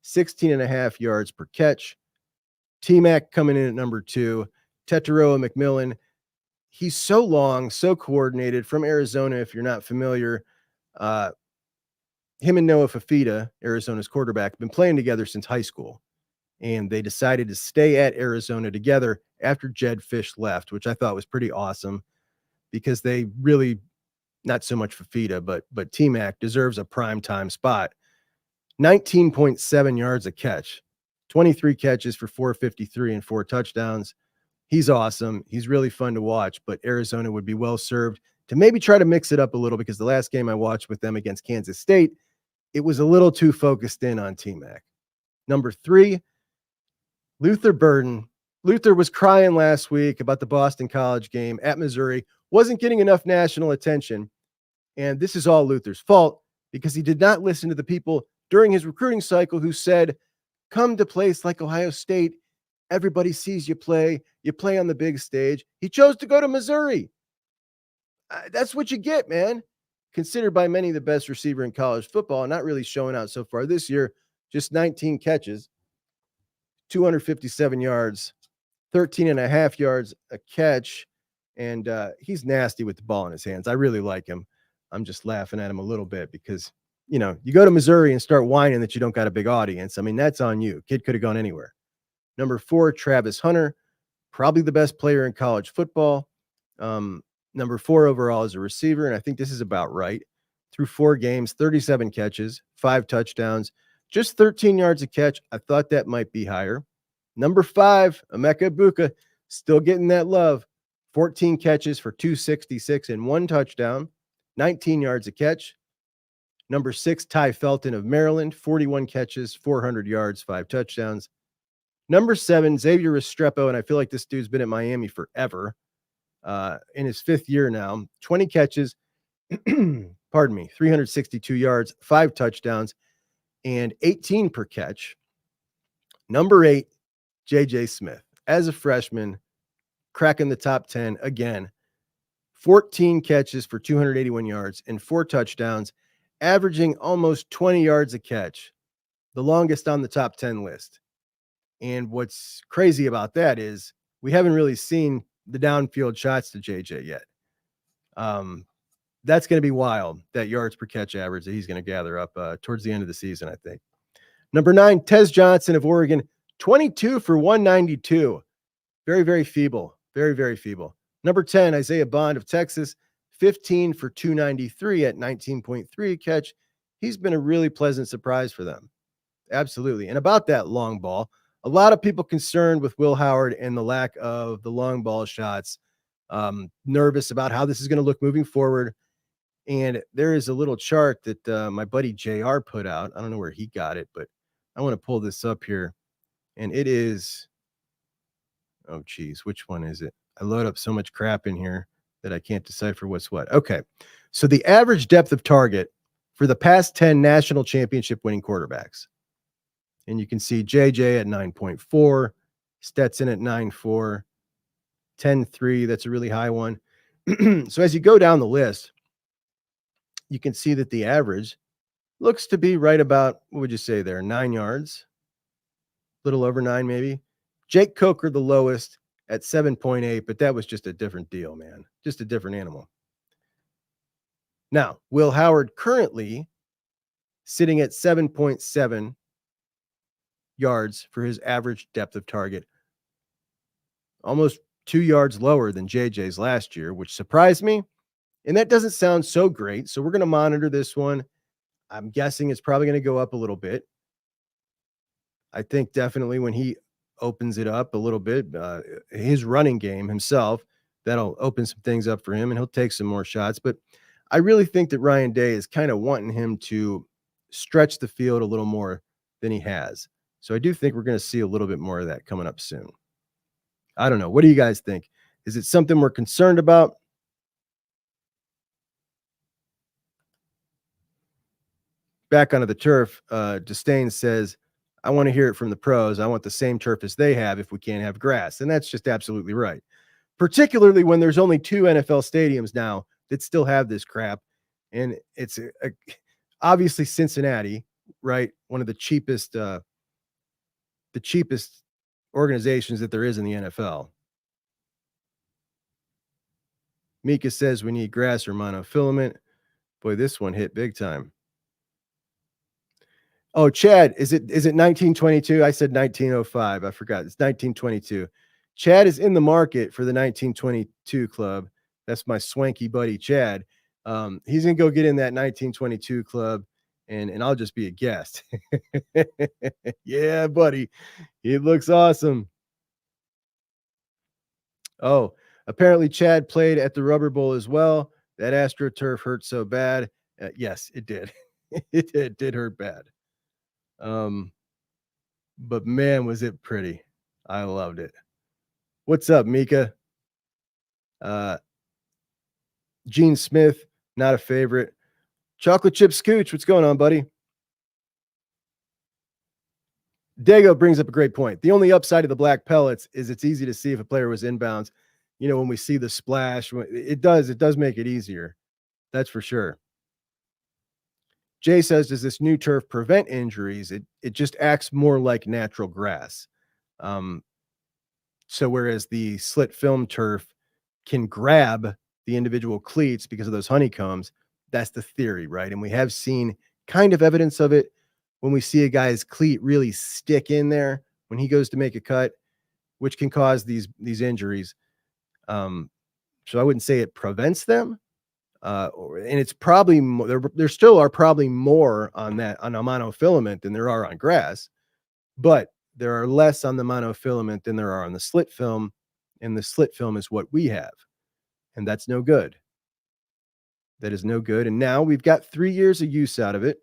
16.5 yards per catch. T-Mac coming in at number 2. Tetairoa McMillan. He's so long, so coordinated from Arizona. If you're not familiar, him and Noah Fafita, Arizona's quarterback, been playing together since high school. And they decided to stay at Arizona together after Jed Fish left, which I thought was pretty awesome because they really, not so much Fafita, but T-Mac deserves a primetime spot. 19.7 yards a catch, 23 catches for 453 and 4 touchdowns. He's awesome. He's really fun to watch, but Arizona would be well served to maybe try to mix it up a little because the last game I watched with them against Kansas State, it was a little too focused in on T-Mac. Number 3, Luther Burden. Luther was crying last week about the Boston College game at Missouri, wasn't getting enough national attention. And this is all Luther's fault because he did not listen to the people during his recruiting cycle who said, come to place like Ohio State. Everybody sees you play on the big stage. He chose to go to Missouri. That's what you get, man. Considered by many the best receiver in college football, not really showing out so far this year. Just 19 catches, 257 yards, 13.5 yards a catch. And he's nasty with the ball in his hands. I really like him. I'm just laughing at him a little bit because, you go to Missouri and start whining that you don't got a big audience. I mean, that's on you. Kid could have gone anywhere. Number 4, Travis Hunter, probably the best player in college football. Number 4 overall as a receiver, and I think this is about right. Through 4 games, 37 catches, 5 touchdowns, just 13 yards a catch. I thought that might be higher. Number 5, Emeka Egbuka, still getting that love. 14 catches for 266 and 1 touchdown, 19 yards a catch. Number 6, Ty Felton of Maryland, 41 catches, 400 yards, 5 touchdowns. Number 7, Xavier Restrepo, and I feel like this dude's been at Miami forever. In his 5th year now, 20 catches, 362 yards, 5 touchdowns, and 18 per catch. Number 8, JJ Smith, as a freshman, cracking the top 10 again. 14 catches for 281 yards and 4 touchdowns, averaging almost 20 yards a catch, the longest on the top 10 list. And what's crazy about that is we haven't really seen the downfield shots to JJ yet. that's going to be wild, that yards per catch average that he's going to gather up towards the end of the season, I think. Number 9, Tez Johnson of Oregon, 22 for 192. Very, very feeble. Very, very feeble. Number 10, Isaiah Bond of Texas, 15 for 293 at 19.3 catch. He's been a really pleasant surprise for them. Absolutely. And about that long ball, a lot of people concerned with Will Howard and the lack of the long ball shots, nervous about how this is going to look moving forward. And there is a little chart that my buddy JR put out. I don't know where he got it, but I want to pull this up here. And it is, oh, geez, which one is it? I load up so much crap in here that I can't decipher what's what. Okay. So the average depth of target for the past 10 national championship winning quarterbacks. And you can see JJ at 9.4, Stetson at 9.4, 10.3. That's a really high one. So as you go down the list, you can see that the average looks to be right about, what would you say there, 9 yards? A little over 9 maybe. Jake Coker, the lowest at 7.8, but that was just a different deal, man. Just a different animal. Now, Will Howard currently sitting at 7.7 yards for his average depth of target. Almost 2 yards lower than JJ's last year, which surprised me. And that doesn't sound so great. So we're going to monitor this one. I'm guessing it's probably going to go up a little bit. I think definitely when he opens it up a little bit, his running game himself, that'll open some things up for him and he'll take some more shots. But I really think that Ryan Day is kind of wanting him to stretch the field a little more than he has. So I do think we're going to see a little bit more of that coming up soon. I don't know. What do you guys think? Is it something we're concerned about? Back onto the turf, Disdain says, I want to hear it from the pros. I want the same turf as they have if we can't have grass. And that's just absolutely right. Particularly when there's only 2 NFL stadiums now that still have this crap. And it's obviously Cincinnati, right? One of the cheapest organizations that there is in the NFL. Mika says we need grass or monofilament. Boy, this one hit big time. Oh, Chad, is it 1922? I said 1905. I forgot. It's 1922. Chad is in the market for the 1922 club. That's my swanky buddy, Chad. He's going to go get in that 1922 club, and I'll just be a guest. Yeah, buddy. He looks awesome. Oh, apparently Chad played at the Rubber Bowl as well. That AstroTurf hurt so bad. Yes, it did. It did hurt bad. But man, was it pretty. I loved it. What's up, Mika? Gene Smith, not a favorite. Chocolate Chip Scooch, what's going on, buddy? Dago brings up a great point. The only upside of the black pellets is it's easy to see if a player was inbounds. You know, when we see the splash, it does make it easier. That's for sure. Jay says, does this new turf prevent injuries? It just acts more like natural grass. So whereas the slit film turf can grab the individual cleats because of those honeycombs, that's the theory, right? And we have seen kind of evidence of it when we see a guy's cleat really stick in there when he goes to make a cut, which can cause these injuries. So I wouldn't say it prevents them. And it's probably there still are probably more on a monofilament than there are on grass, but there are less on the monofilament than there are on the slit film, and the slit film is what we have, and that's no good. That is no good. And now we've got 3 years of use out of it.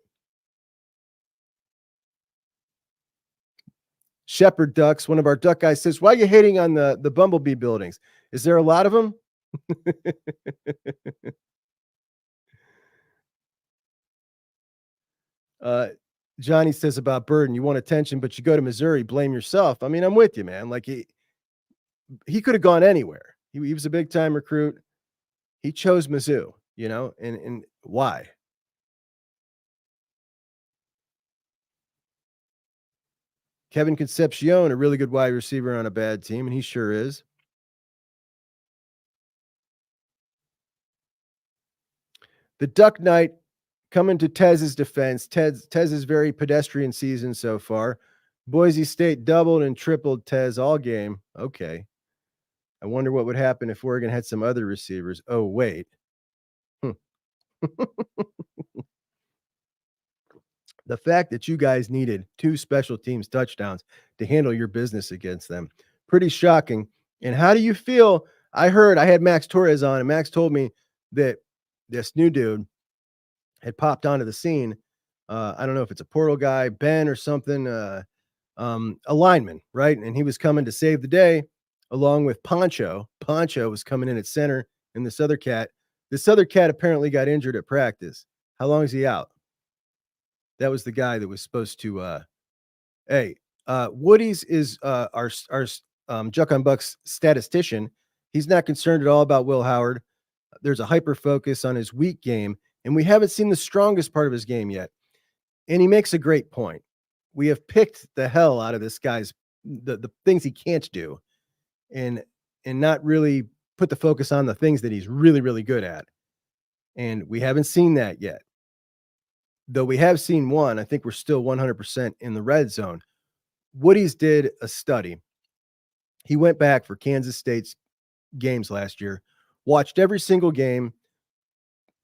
Shepherd Ducks, one of our duck guys, says, why are you hating on the Bumblebee buildings? Is there a lot of them? Johnny says about Burden, you want attention, but you go to Missouri, blame yourself. I mean, I'm with you, man. Like he could have gone anywhere. He was a big time recruit. He chose Mizzou, you know, and why? Kevin Concepcion, a really good wide receiver on a bad team, and he sure is. The Duck Knight coming to Tez's defense. Tez's very pedestrian season so far. Boise State doubled and tripled Tez all game. Okay. I wonder what would happen if Oregon had some other receivers. Oh, wait. The fact that you guys needed 2 special teams touchdowns to handle your business against them, pretty shocking. And how do you feel? I had Max Torres on, and Max told me that this new dude had popped onto the scene. I don't know if it's a portal guy, Ben or something, a lineman, right? And he was coming to save the day along with Poncho. Poncho was coming in at center, and this other cat apparently got injured at practice. How long is he out? That was the guy that was supposed to, Woody's is our Juck on Bucks statistician. He's not concerned at all about Will Howard. There's a hyper focus on his weak game, and we haven't seen the strongest part of his game yet. And he makes a great point. We have picked the hell out of this guy's the things he can't do, and not really put the focus on the things that he's really, really good at. And we haven't seen that yet. Though we have seen one, I think we're still 100% in the red zone. Woody's did a study. He went back for Kansas State's games last year, watched every single game,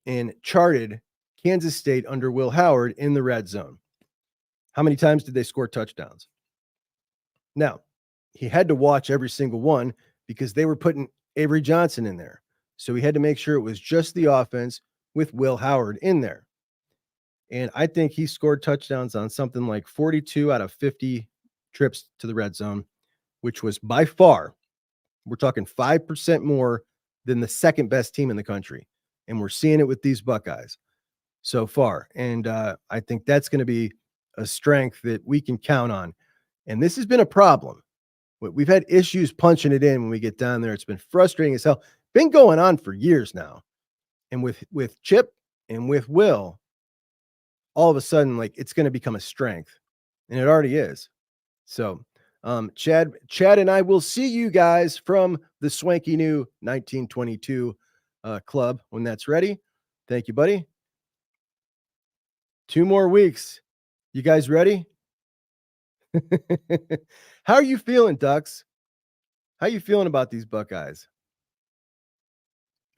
and charted Kansas State under Will Howard in the red zone. How many times did they score touchdowns? Now, he had to watch every single one because they were putting Avery Johnson in there. So he had to make sure it was just the offense with Will Howard in there. And I think he scored touchdowns on something like 42 out of 50 trips to the red zone, which was by far, we're talking 5% more than the second best team in the country. And we're seeing it with these Buckeyes so far. And I think that's going to be a strength that we can count on. And this has been a problem. We've had issues punching it in when we get down there. It's been frustrating as hell. Been going on for years now. And with Chip and with Will, all of a sudden, like, it's going to become a strength, and it already is. So, Chad and I will see you guys from the swanky new 1922 club when that's ready. Thank you, buddy. 2 more weeks. You guys ready? How are you feeling, Ducks? How are you feeling about these Buckeyes?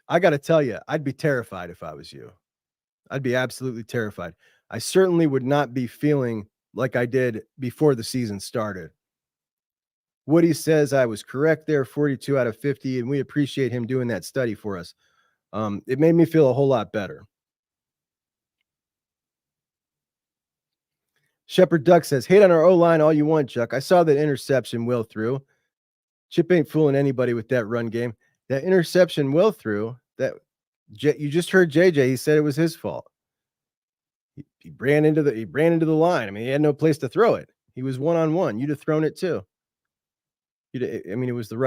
I got to tell you, I'd be terrified if I was you. I'd be absolutely terrified. I certainly would not be feeling like I did before the season started. Woody says I was correct there, 42 out of 50, and we appreciate him doing that study for us. It made me feel a whole lot better. Shepherd Duck says, hate on our O-line all you want, Chuck. I saw that interception Will threw. Chip ain't fooling anybody with that run game. That interception Will threw, you just heard JJ, he said it was his fault. He ran into the line. I mean, he had no place to throw it. He was one-on-one. You'd have thrown it too. It was the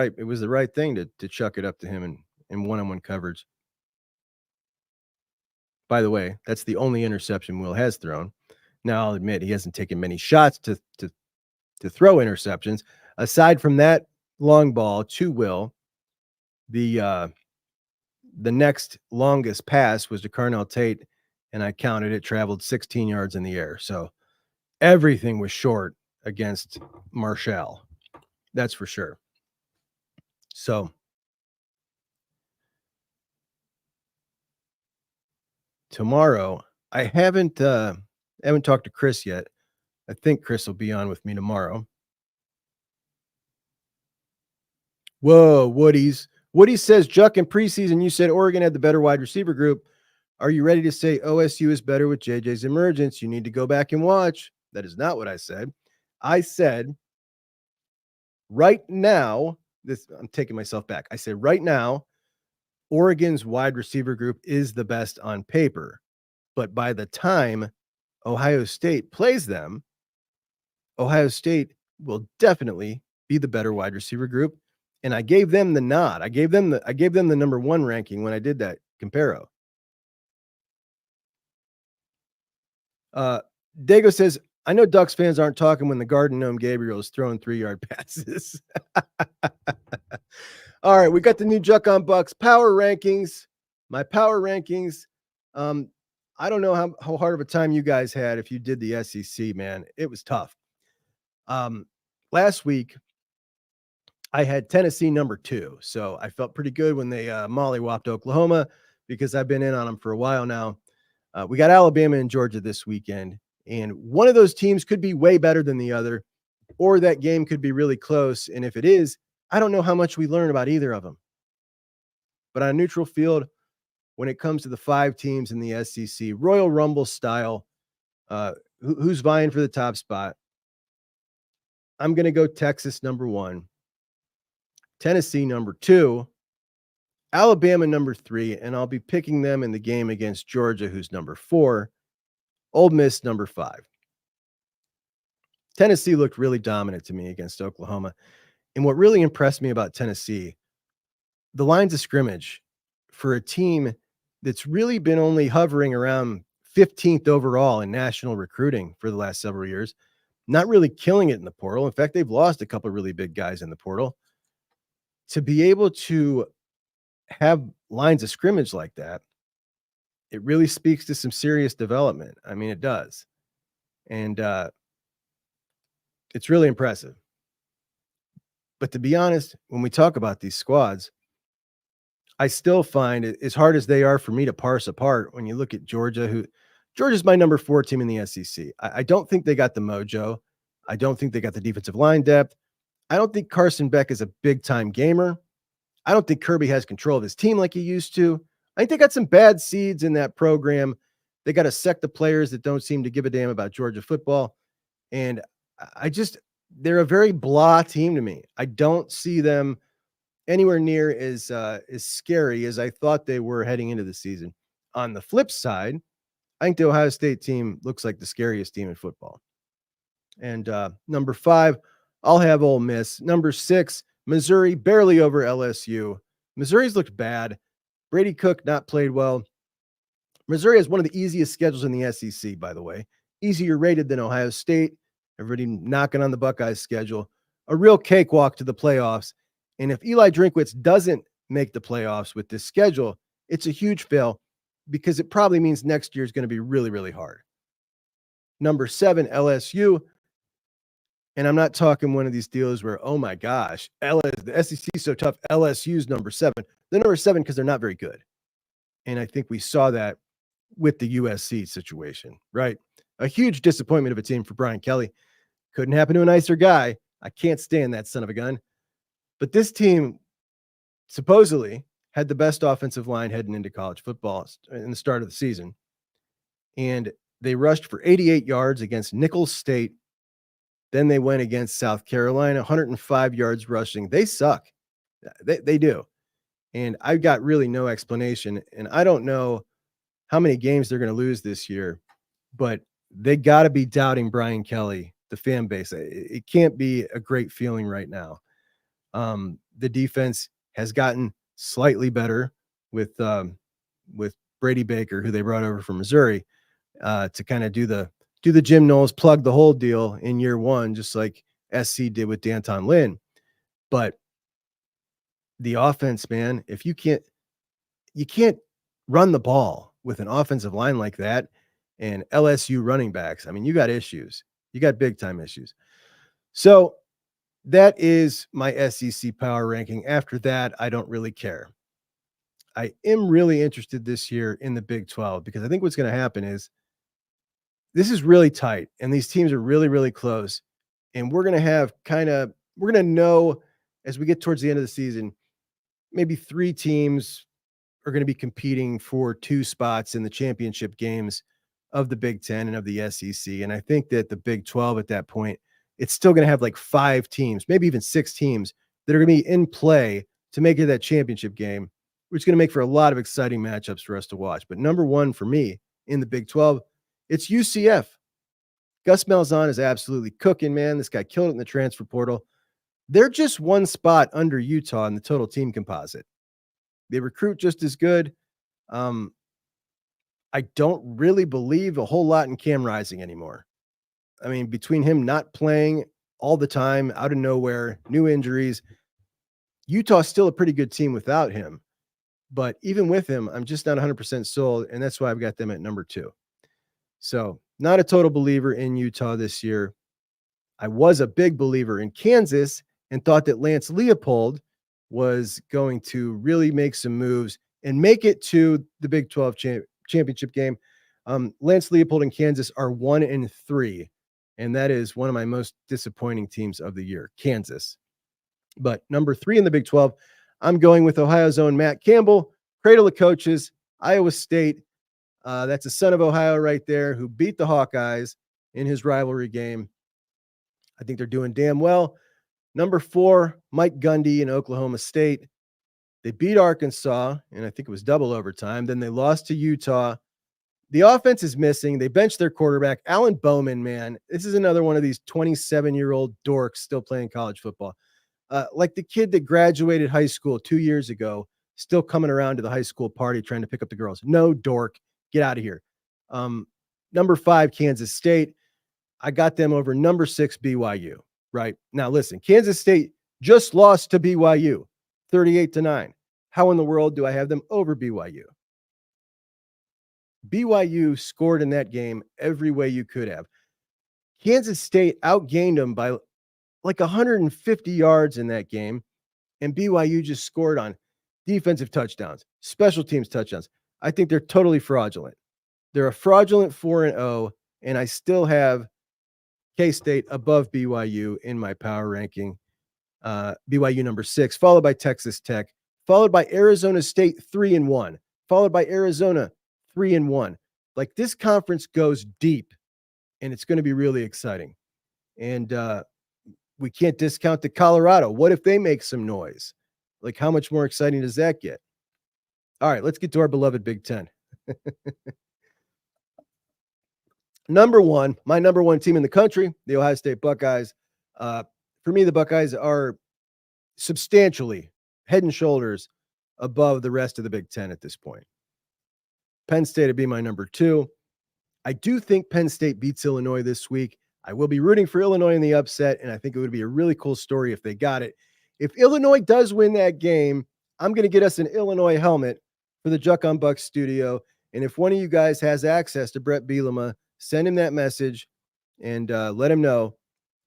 right thing to chuck it up to him in one-on-one coverage. By the way, that's the only interception Will has thrown. Now, I'll admit he hasn't taken many shots to throw interceptions. Aside from that long ball to Will, the next longest pass was to Carnell Tate, and I counted it, traveled 16 yards in the air. So everything was short against Marshall. That's for sure. So tomorrow, I haven't talked to Chris yet. I think Chris will be on with me tomorrow. Whoa, Woody says, Juck, in preseason, you said Oregon had the better wide receiver group. Are you ready to say OSU is better with JJ's emergence? You need to go back and watch. That is not what I said. I said, right now, I'm taking myself back. I said, right now, Oregon's wide receiver group is the best on paper. But by the time Ohio State plays them, Ohio State will definitely be the better wide receiver group. And I gave them the nod. I gave them the number 1 ranking when I did that comparo. Dago says, I know Ducks fans aren't talking when the Garden Gnome Gabriel is throwing 3-yard passes. All right, we got the new Juck on Bucks power rankings. My power rankings. I don't know how hard of a time you guys had if you did the SEC, man. It was tough. Last week, I had Tennessee number 2, so I felt pretty good when they mollywopped Oklahoma because I've been in on them for a while now. We got Alabama and Georgia this weekend, and one of those teams could be way better than the other, or that game could be really close. And if it is, I don't know how much we learn about either of them. But on a neutral field, when it comes to the 5 teams in the SEC, Royal Rumble style, who's vying for the top spot? I'm going to go Texas number 1, Tennessee number 2, Alabama number 3, and I'll be picking them in the game against Georgia, who's number 4, Ole Miss number 5. Tennessee looked really dominant to me against Oklahoma. And what really impressed me about Tennessee, the lines of scrimmage for a team that's really been only hovering around 15th overall in national recruiting for the last several years, not really killing it in the portal. In fact, they've lost a couple of really big guys in the portal. To be able to have lines of scrimmage like that, it really speaks to some serious development. I mean, it does. And it's really impressive. But to be honest, when we talk about these squads, I still find it, as hard as they are for me to parse apart, when you look at Georgia, Georgia's my number 4 team in the SEC. I don't think they got the mojo. I don't think they got the defensive line depth. I don't think Carson Beck is a big-time gamer. I don't think Kirby has control of his team like he used to. I think they got some bad seeds in that program. They got a sect of players that don't seem to give a damn about Georgia football. And they're a very blah team to me. I don't see them anywhere near as scary as I thought they were heading into the season. On the flip side, I think the Ohio State team looks like the scariest team in football. And number 5, I'll have Ole Miss. Number 6, Missouri, barely over LSU. Missouri's looked bad. Brady Cook not played well. Missouri has one of the easiest schedules in the SEC, by the way. Easier rated than Ohio State. Everybody knocking on the Buckeyes schedule. A real cakewalk to the playoffs. And if Eli Drinkwitz doesn't make the playoffs with this schedule, it's a huge fail because it probably means next year is going to be really, really hard. Number 7, LSU. And I'm not talking one of these deals where, oh my gosh, the SEC is so tough. LSU's number 7. They're number 7 because they're not very good. And I think we saw that with the USC situation, right? A huge disappointment of a team for Brian Kelly. Couldn't happen to a nicer guy. I can't stand that son of a gun. But this team supposedly had the best offensive line heading into college football in the start of the season. And they rushed for 88 yards against Nicholls State. Then they went against South Carolina, 105 yards rushing. They suck. They do. And I've got really no explanation. And I don't know how many games they're going to lose this year, but they got to be doubting Brian Kelly, the fan base. It can't be a great feeling right now. The defense has gotten slightly better with Brady Baker, who they brought over from Missouri, to kind of do the Jim Knowles plug the whole deal in year 1, just like SC did with Danton Lynn. But the offense, man, if you can't run the ball with an offensive line like that and LSU running backs, I mean, you got issues. You got big time issues. So that is my SEC power ranking. After that, I don't really care. I am really interested this year in the Big 12 because I think what's going to happen is this is really tight and these teams are really, really close. And we're going to know as we get towards the end of the season, maybe 3 teams are going to be competing for 2 spots in the championship games of the Big 10 and of the SEC. And I think that the Big 12 at that point, it's still going to have like 5 teams, maybe even 6 teams that are going to be in play to make it that championship game, which is going to make for a lot of exciting matchups for us to watch. But number 1 for me in the Big 12, it's UCF. Gus Malzahn is absolutely cooking, man. This guy killed it in the transfer portal. They're just 1 spot under Utah in the total team composite. They recruit just as good. I don't really believe a whole lot in Cam Rising anymore. I mean, between him not playing all the time, out of nowhere, new injuries, Utah's still a pretty good team without him. But even with him, I'm just not 100% sold, and that's why I've got them at number 2. So not a total believer in Utah this year. I was a big believer in Kansas and thought that Lance Leopold was going to really make some moves and make it to the Big 12 championship game. Lance Leopold and Kansas are 1-3, and that is one of my most disappointing teams of the year, Kansas. But number 3 in the Big 12, I'm going with Ohio's own Matt Campbell, cradle of coaches, Iowa State. That's a son of Ohio right there who beat the Hawkeyes in his rivalry game. I think they're doing damn well. Number 4, Mike Gundy in Oklahoma State. They beat Arkansas, and I think it was double overtime. Then they lost to Utah. The offense is missing. They benched their quarterback, Alan Bowman, man. This is another one of these 27-year-old dorks still playing college football. Like the kid that graduated high school 2 years ago, still coming around to the high school party trying to pick up the girls. No, dork. Get out of here. Number 5, Kansas State. I got them over number 6, BYU. Right now, listen, Kansas State just lost to BYU 38-9. How in the world do I have them over BYU? BYU scored in that game every way you could have. Kansas State outgained them by like 150 yards in that game, and BYU just scored on defensive touchdowns, special teams touchdowns. I think they're totally fraudulent. They're a fraudulent 4-0, and I still have K-State above BYU in my power ranking. BYU number 6, followed by Texas Tech, followed by Arizona State 3-1, followed by Arizona 3-1. Like, this conference goes deep, and it's going to be really exciting. And we can't discount the Colorado. What if they make some noise? Like, how much more exciting does that get? All right, let's get to our beloved Big Ten. My number one team in the country, the Ohio State Buckeyes. For me, the Buckeyes are substantially head and shoulders above the rest of the Big Ten at this point. Penn State would be my number 2. I do think Penn State beats Illinois this week. I will be rooting for Illinois in the upset, and I think it would be a really cool story if they got it. If Illinois does win that game, I'm going to get us an Illinois helmet for the Juck on Buck studio. And if one of you guys has access to Brett Bielema, send him that message and let him know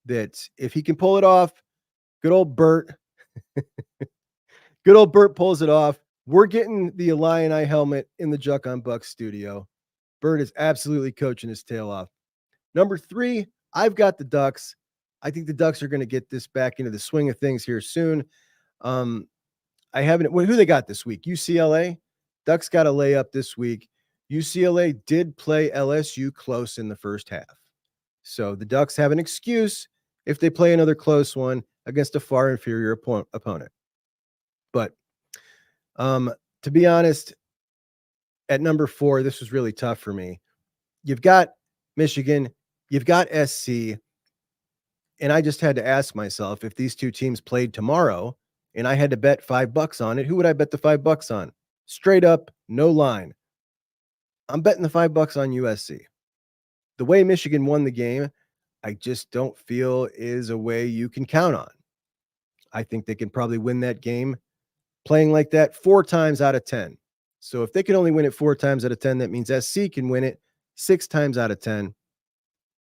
that if he can pull it off, good old Bert pulls it off. We're getting the Illini helmet in the Juck on Buck studio. Bert is absolutely coaching his tail off. Number 3, I've got the Ducks. I think the Ducks are going to get this back into the swing of things here soon. Who they got this week? UCLA. Ducks got a layup this week. UCLA did play LSU close in the first half. So the Ducks have an excuse if they play another close one against a far inferior opponent. But to be honest, at number 4, this was really tough for me. You've got Michigan, you've got SC, and I just had to ask myself, if these two teams played tomorrow and I had to bet $5 on it, who would I bet the $5 on? Straight up, no line. I'm betting the $5 on USC. The way Michigan won the game, I just don't feel is a way you can count on. I think they can probably win that game playing like that 4 times out of 10. So if they can only win it 4 times out of 10, that means SC can win it 6 times out of 10.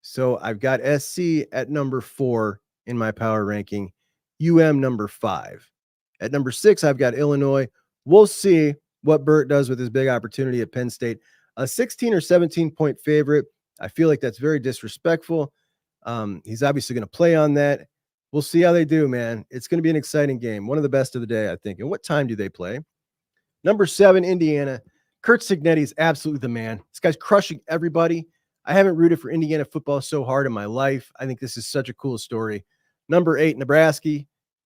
So I've got SC at number 4 in my power ranking, number 5. At number 6, I've got Illinois. We'll see what Bert does with his big opportunity at Penn State. A 16 or 17-point favorite. I feel like that's very disrespectful. He's obviously going to play on that. We'll see how they do, man. It's going to be an exciting game. One of the best of the day, I think. And what time do they play? Number 7, Indiana. Kurt Cignetti is absolutely the man. This guy's crushing everybody. I haven't rooted for Indiana football so hard in my life. I think this is such a cool story. Number 8, Nebraska.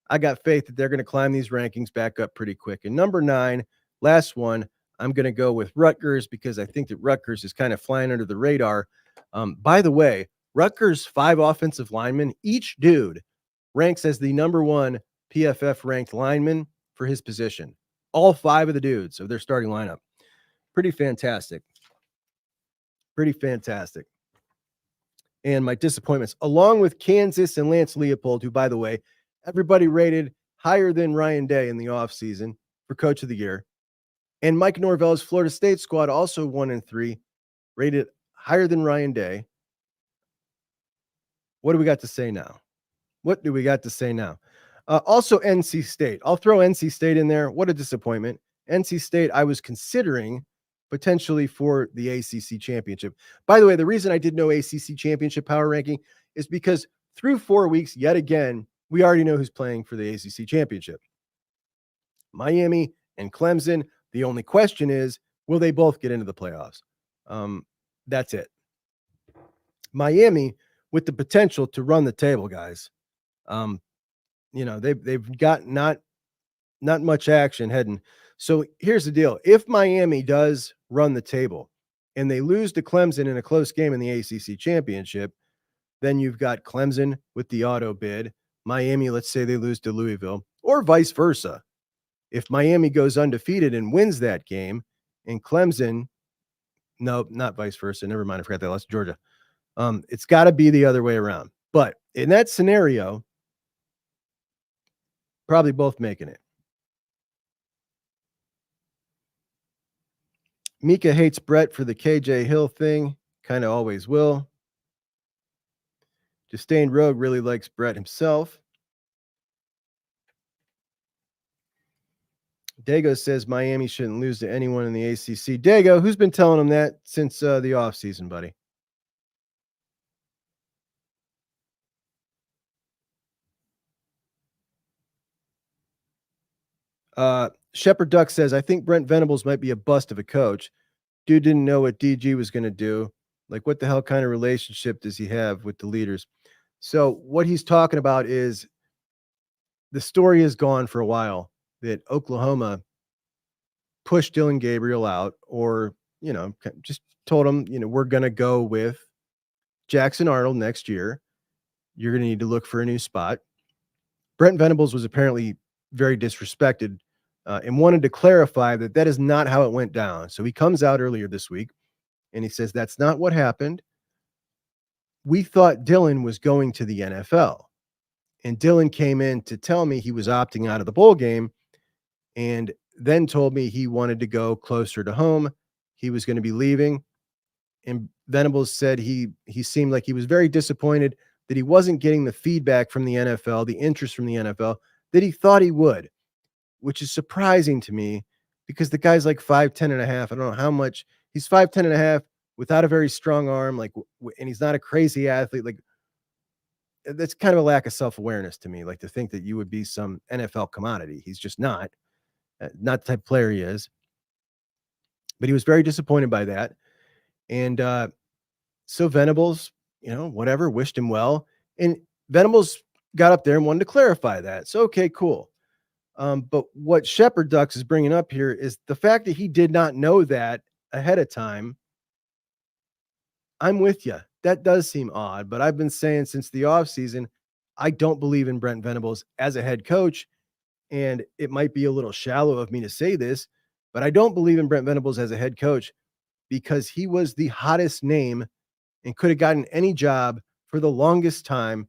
I got faith that they're going to climb these rankings back up pretty quick. And number 9, last one, I'm going to go with Rutgers because I think that Rutgers is kind of flying under the radar. By the way, Rutgers' 5 offensive linemen, each dude ranks as the number 1 PFF ranked lineman for his position. All 5 of the dudes of their starting lineup. Pretty fantastic. Pretty fantastic. And my disappointments, along with Kansas and Lance Leopold, who, by the way, everybody rated higher than Ryan Day in the offseason for Coach of the Year. And Mike Norvell's Florida State squad also 1-3, rated higher than Ryan Day. What do we got to say now? What do we got to say now? Also, NC State. I'll throw NC State in there. What a disappointment. NC State, I was considering potentially for the ACC championship. By the way, the reason I did no ACC championship power ranking is because through 4 weeks, yet again, we already know who's playing for the ACC championship. Miami and Clemson. The only question is, will they both get into the playoffs? That's it. Miami with the potential to run the table, guys. They've got not much action heading. So here's the deal. If Miami does run the table and they lose to Clemson in a close game in the ACC championship, then you've got Clemson with the auto bid. Miami, let's say they lose to Louisville, or vice versa. If Miami goes undefeated and wins that game, and Clemson, no, not vice versa. Never mind. I forgot they lost to Georgia. It's got to be the other way around. But in that scenario, probably both making it. Mika hates Brett for the KJ Hill thing. Kind of always will. Disdained Rogue really likes Brett himself. Dago says Miami shouldn't lose to anyone in the ACC. Dago, who's been telling him that since the offseason, buddy? Shepherd Duck says, I think Brent Venables might be a bust of a coach. Dude didn't know what DG was going to do. Like, what the hell kind of relationship does he have with the leaders? So what he's talking about is the story has gone for a while that Oklahoma pushed Dylan Gabriel out, or, just told him, we're going to go with Jackson Arnold next year. You're going to need to look for a new spot. Brent Venables was apparently very disrespected and wanted to clarify that is not how it went down. So he comes out earlier this week and he says, that's not what happened. We thought Dylan was going to the NFL, and Dylan came in to tell me he was opting out of the bowl game, and then told me he wanted to go closer to home. He was going to be leaving. And Venables said he seemed like he was very disappointed that he wasn't getting the feedback from the NFL, the interest from the NFL that he thought he would, which is surprising to me because the guy's like 5'10" and a half. I don't know how much. He's 5'10" and a half without a very strong arm, and he's not a crazy athlete. Like, that's kind of a lack of self-awareness to me, like to think that you would be some NFL commodity. He's just not the type of player he is. But he was very disappointed by that. And so Venables, whatever, wished him well. And Venables got up there and wanted to clarify that. So, okay, cool. But what Shepherd Ducks is bringing up here is the fact that he did not know that ahead of time. I'm with you. That does seem odd, but I've been saying since the offseason, I don't believe in Brent Venables as a head coach. And it might be a little shallow of me to say this, but I don't believe in Brent Venables as a head coach because he was the hottest name and could have gotten any job for the longest time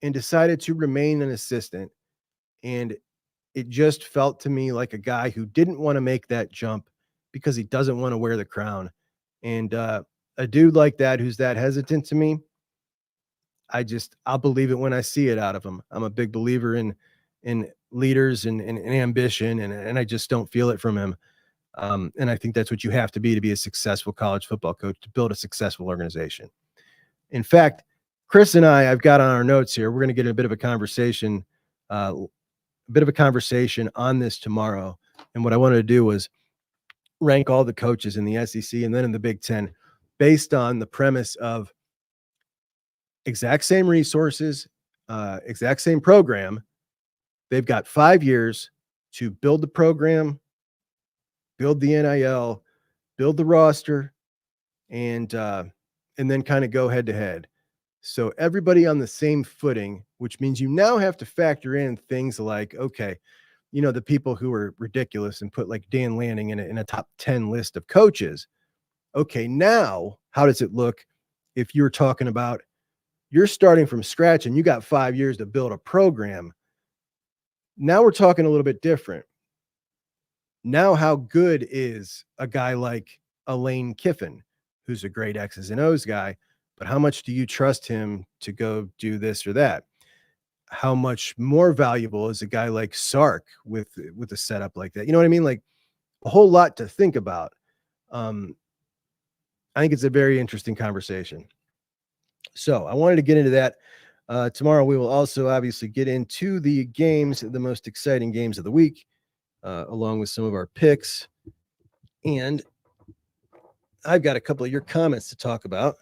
and decided to remain an assistant. And it just felt to me like a guy who didn't want to make that jump because he doesn't want to wear the crown. And a dude like that, who's that hesitant to me, I'll believe it when I see it out of him. I'm a big believer in leaders and ambition, and I just don't feel it from him. And I think that's what you have to be a successful college football coach, to build a successful organization. In fact, Chris and I've got on our notes here, we're going to get a bit of a conversation on this tomorrow. And what I wanted to do was rank all the coaches in the SEC and then in the Big Ten based on the premise of exact same resources, exact same program. They've got 5 years to build the program, build the NIL, build the roster, and then kind of go head to head. So everybody on the same footing, which means you now have to factor in things like, okay, the people who are ridiculous and put like Dan Lanning in a top 10 list of coaches. Okay, now how does it look if you're talking about you're starting from scratch and you got 5 years to build a program? Now we're talking a little bit different. Now, how good is a guy like a Lane Kiffin, who's a great X's and O's guy, but how much do you trust him to go do this or that? How much more valuable is a guy like Sark with a setup like that? You know what I mean? Like, a whole lot to think about. I think it's a very interesting conversation. So I wanted to get into that. Tomorrow we will also obviously get into the games, the most exciting games of the week, along with some of our picks. And I've got a couple of your comments to talk about.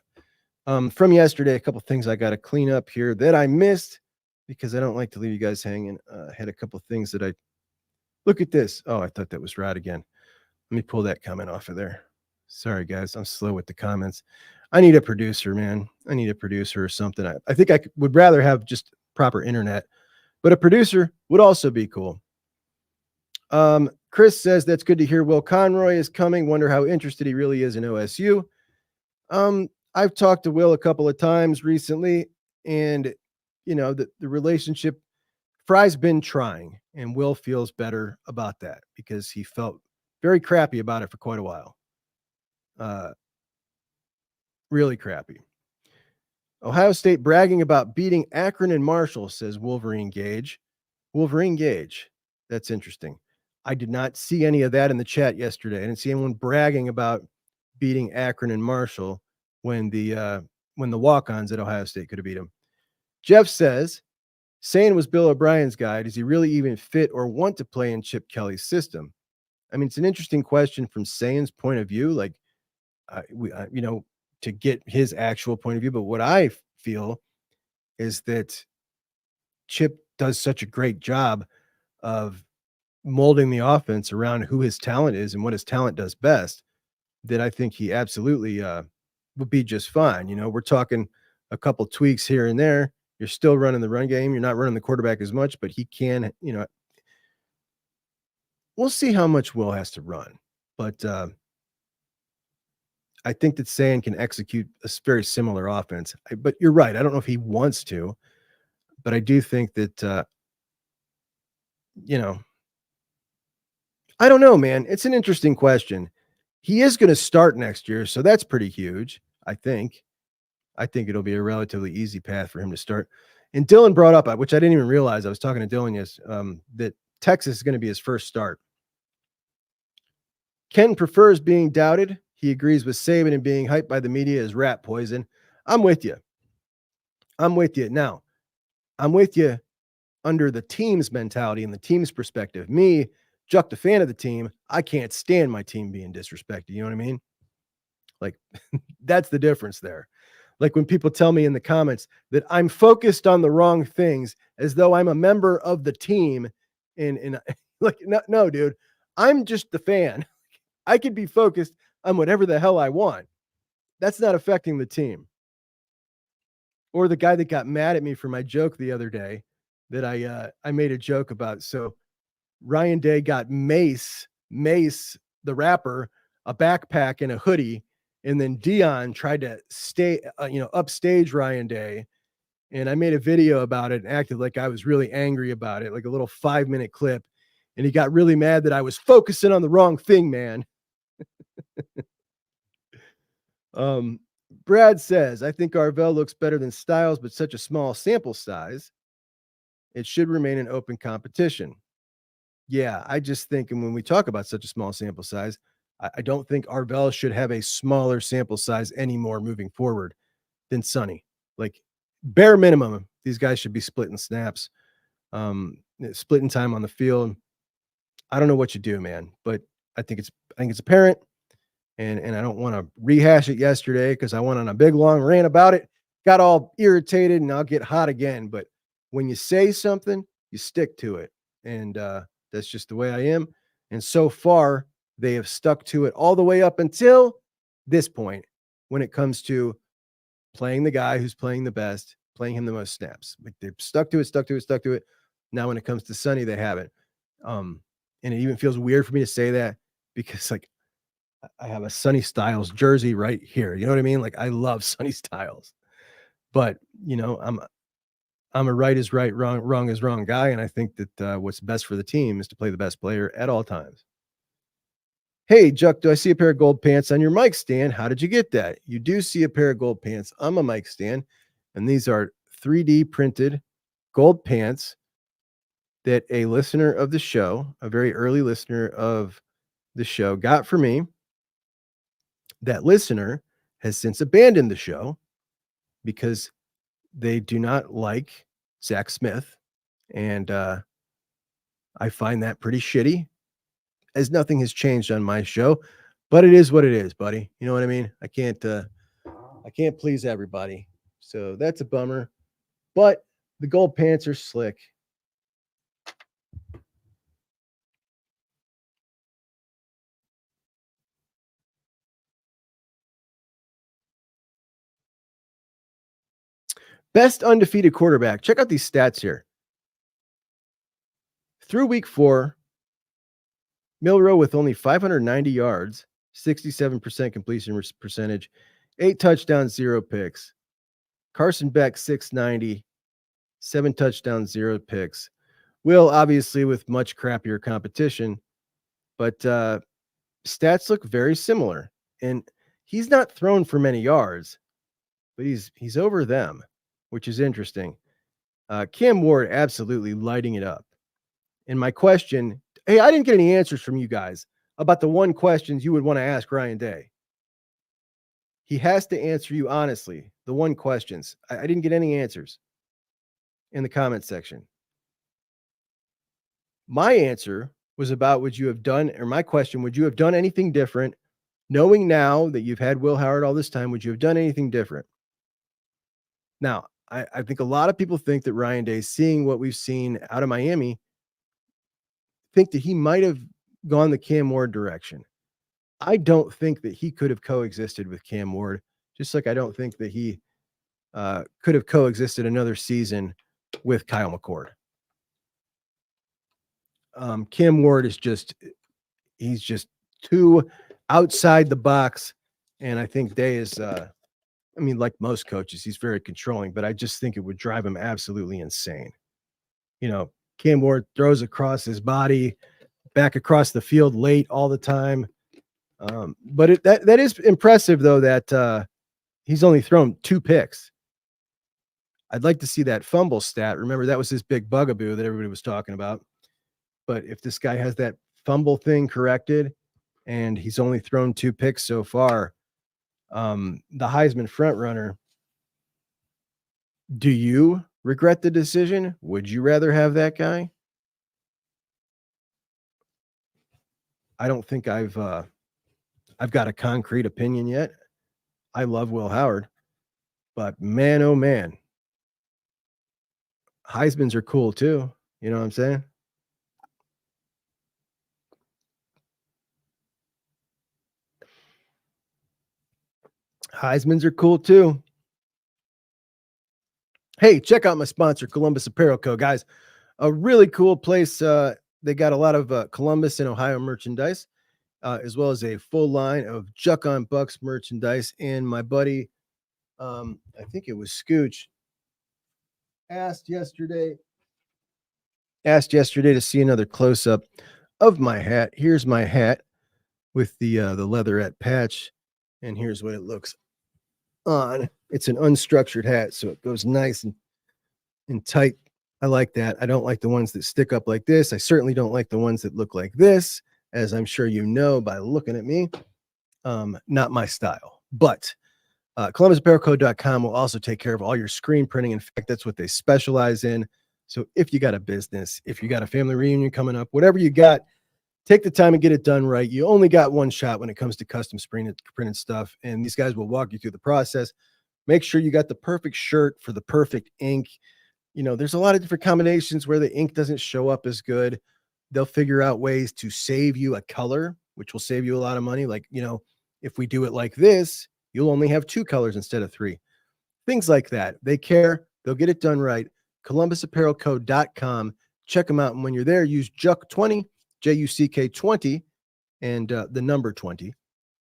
From yesterday, a couple of things I got to clean up here that I missed because I don't like to leave you guys hanging. I had a couple of things that look at this. Oh, I thought that was Rod again. Let me pull that comment off of there. Sorry, guys. I'm slow with the comments. I need a producer, man. I need a producer or something. I think I would rather have just proper internet, but a producer would also be cool. Chris says that's good to hear. Will Conroy is coming. Wonder how interested he really is in OSU. I've talked to Will a couple of times recently, and the relationship, Fry's been trying, and Will feels better about that because he felt very crappy about it for quite a while. Really crappy. Ohio State bragging about beating Akron and Marshall, says Wolverine Gage. Wolverine Gage. That's interesting. I did not see any of that in the chat yesterday. I didn't see anyone bragging about beating Akron and Marshall when the walk-ons at Ohio State could have beat them. Jeff says, Sayin was Bill O'Brien's guy. Does he really even fit or want to play in Chip Kelly's system? I mean, it's an interesting question from Sayin's point of view, like, to get his actual point of view. But what I feel is that Chip does such a great job of molding the offense around who his talent is and what his talent does best that I think he absolutely would be just fine. We're talking a couple tweaks here and there. You're still running the run game. You're not running the quarterback as much, but he can, we'll see how much Will has to run. But I think that Sayin can execute a very similar offense. But you're right. I don't know if he wants to, but I do think that, I don't know, man. It's an interesting question. He is going to start next year, so that's pretty huge, I think. I think it'll be a relatively easy path for him to start. And Dylan brought up, which I didn't even realize, I was talking to Dylan that Texas is going to be his first start. Ken prefers being doubted. He agrees with Saban and being hyped by the media as rat poison. I'm with you. Now, I'm with you under the team's mentality and the team's perspective. Me, Juck, the fan of the team, I can't stand my team being disrespected. You know what I mean? Like, that's the difference there. Like when people tell me in the comments that I'm focused on the wrong things as though I'm a member of the team. And like, no, dude, I'm just the fan. I could be focused on whatever the hell I want. That's not affecting the team. Or the guy that got mad at me for my joke the other day that I made a joke about. So Ryan Day got Mace, the rapper, a backpack and a hoodie. And then Dion tried to upstage Ryan Day. And I made a video about it and acted like I was really angry about it, like a little 5-minute clip. And he got really mad that I was focusing on the wrong thing, man. Brad says, I think Arvell looks better than Styles, but such a small sample size. It should remain an open competition. Yeah, I just think, and when we talk about such a small sample size, I don't think Arvell should have a smaller sample size anymore moving forward than Sonny. Like, bare minimum, these guys should be splitting snaps, splitting time on the field. I don't know what you do, man, but I think it's apparent. And I don't want to rehash it yesterday because I went on a big long rant about it, got all irritated, and I'll get hot again. But when you say something, you stick to it. And that's just the way I am. And so far, they have stuck to it all the way up until this point when it comes to playing the guy who's playing the best, playing him the most snaps. Like, they've stuck to it. Now, when it comes to Sonny, they haven't. And it even feels weird for me to say that because, like, I have a Sonny Styles jersey right here. You know what I mean? Like, I love Sonny Styles, but I'm a right is right, wrong is wrong guy. And I think that what's best for the team is to play the best player at all times. Hey, Juck, do I see a pair of gold pants on your mic stand? How did you get that? You do see a pair of gold pants on my mic stand, and these are 3D printed gold pants that a listener of the show, a very early listener of the show, got for me. That listener has since abandoned the show because they do not like Zach Smith, and I find that pretty shitty, as nothing has changed on my show, but it is what it is, buddy. You know what I mean? I can't please everybody. So that's a bummer, but the gold pants are slick. Best undefeated quarterback. Check out these stats here. Through week 4, Milroe with only 590 yards, 67% completion percentage, 8 touchdowns, 0 picks. Carson Beck, 690, 7 touchdowns, 0 picks. Will, obviously, with much crappier competition, but stats look very similar. And he's not thrown for many yards, but he's over them, which is interesting. Cam Ward absolutely lighting it up. And my question, hey, I didn't get any answers from you guys about the one questions you would want to ask Ryan Day. He has to answer you honestly. The one questions. I didn't get any answers in the comment section. My answer was about would you have done, or my question, would you have done anything different? Knowing now that you've had Will Howard all this time, would you have done anything different? Now, I think a lot of people think that Ryan Day, seeing what we've seen out of Miami, think that he might have gone the Cam Ward direction. I don't think that he could have coexisted with Cam Ward, just like I don't think that he could have coexisted another season with Kyle McCord. Cam Ward is he's just too outside the box. And I think Day is, like most coaches, he's very controlling, but I just think it would drive him absolutely insane. Cam Ward throws across his body, back across the field late all the time. But that is impressive, though, that he's only thrown 2 picks. I'd like to see that fumble stat. Remember, that was his big bugaboo that everybody was talking about. But if this guy has that fumble thing corrected and he's only thrown 2 picks so far, the Heisman front runner, do you regret the decision? Would you rather have that guy? I don't think I've got a concrete opinion yet. I love Will Howard, but man, oh man, Heismans are cool too. You know what I'm saying? Heismans are cool too. Hey, check out my sponsor, Columbus Apparel Co. Guys, a really cool place. They got a lot of Columbus and Ohio merchandise, as well as a full line of Juck on Bucks merchandise. And my buddy, I think it was Scooch, asked yesterday to see another close-up of my hat. Here's my hat with the leatherette patch, and here's what it looks on. It's an unstructured hat, so it goes nice and tight. I like that. I don't like the ones that stick up like this. I certainly don't like the ones that look like this, as I'm sure you know by looking at me. Not my style. But ColumbusApparelCo.com will also take care of all your screen printing. In fact, that's what they specialize in. So if you got a business, if you got a family reunion coming up, whatever you got, take the time and get it done right. You only got one shot when it comes to custom printed stuff, and these guys will walk you through the process. Make sure you got the perfect shirt for the perfect ink. There's a lot of different combinations where the ink doesn't show up as good. They'll figure out ways to save you a color, which will save you a lot of money. Like, if we do it like this, you'll only have 2 colors instead of 3. Things like that. They care. They'll get it done right. ColumbusApparelCo.com. Check them out. And when you're there, use JUCK20, JUCK 20, and the number 20,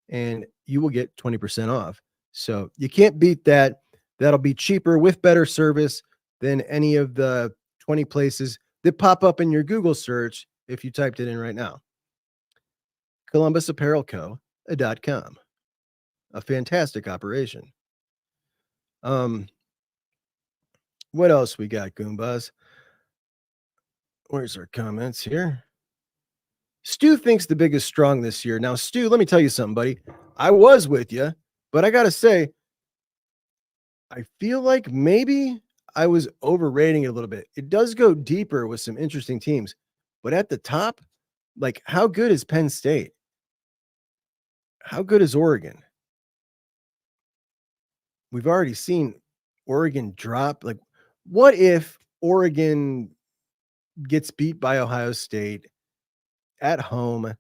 and you will get 20% off. So you can't beat that. That'll be cheaper with better service than any of the 20 places that pop up in your Google search if you typed it in right now. ColumbusApparelCo.com. A fantastic operation. What else we got, Goombas? Where's our comments here? Stu thinks the biggest strong this year. Now, Stu, let me tell you something, buddy. I was with you, but I got to say, I feel like maybe I was overrating it a little bit. It does go deeper with some interesting teams, but at the top, like, how good is Penn State? How good is Oregon? We've already seen Oregon drop. Like, what if Oregon gets beat by Ohio State at home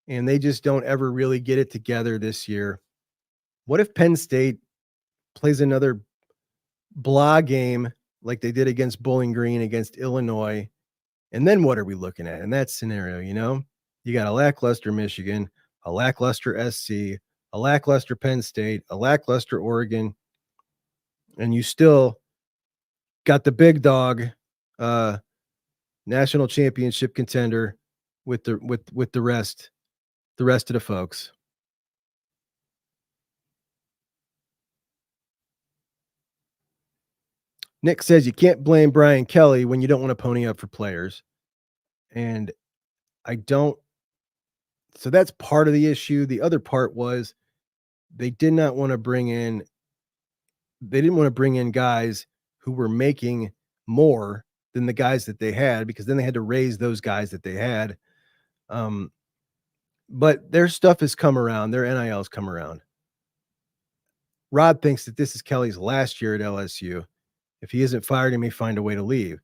and they just don't ever really get it together this year? What if Penn State plays another blah game like they did against Bowling Green against Illinois? And then what are we looking at in that scenario? You know, you got a lackluster Michigan, a lackluster SC, a lackluster Penn State, a lackluster Oregon, and you still got the big dog, national championship contender with the rest of the folks. Nick says you can't blame Brian Kelly when you don't want to pony up for players. And I don't. So that's part of the issue. The other part was they didn't want to bring in guys who were making more than the guys that they had, because then they had to raise those guys that they had. But their stuff has come around. Their NIL's come around. Rod thinks that this is Kelly's last year at LSU. If he isn't fired, he may find a way to leave.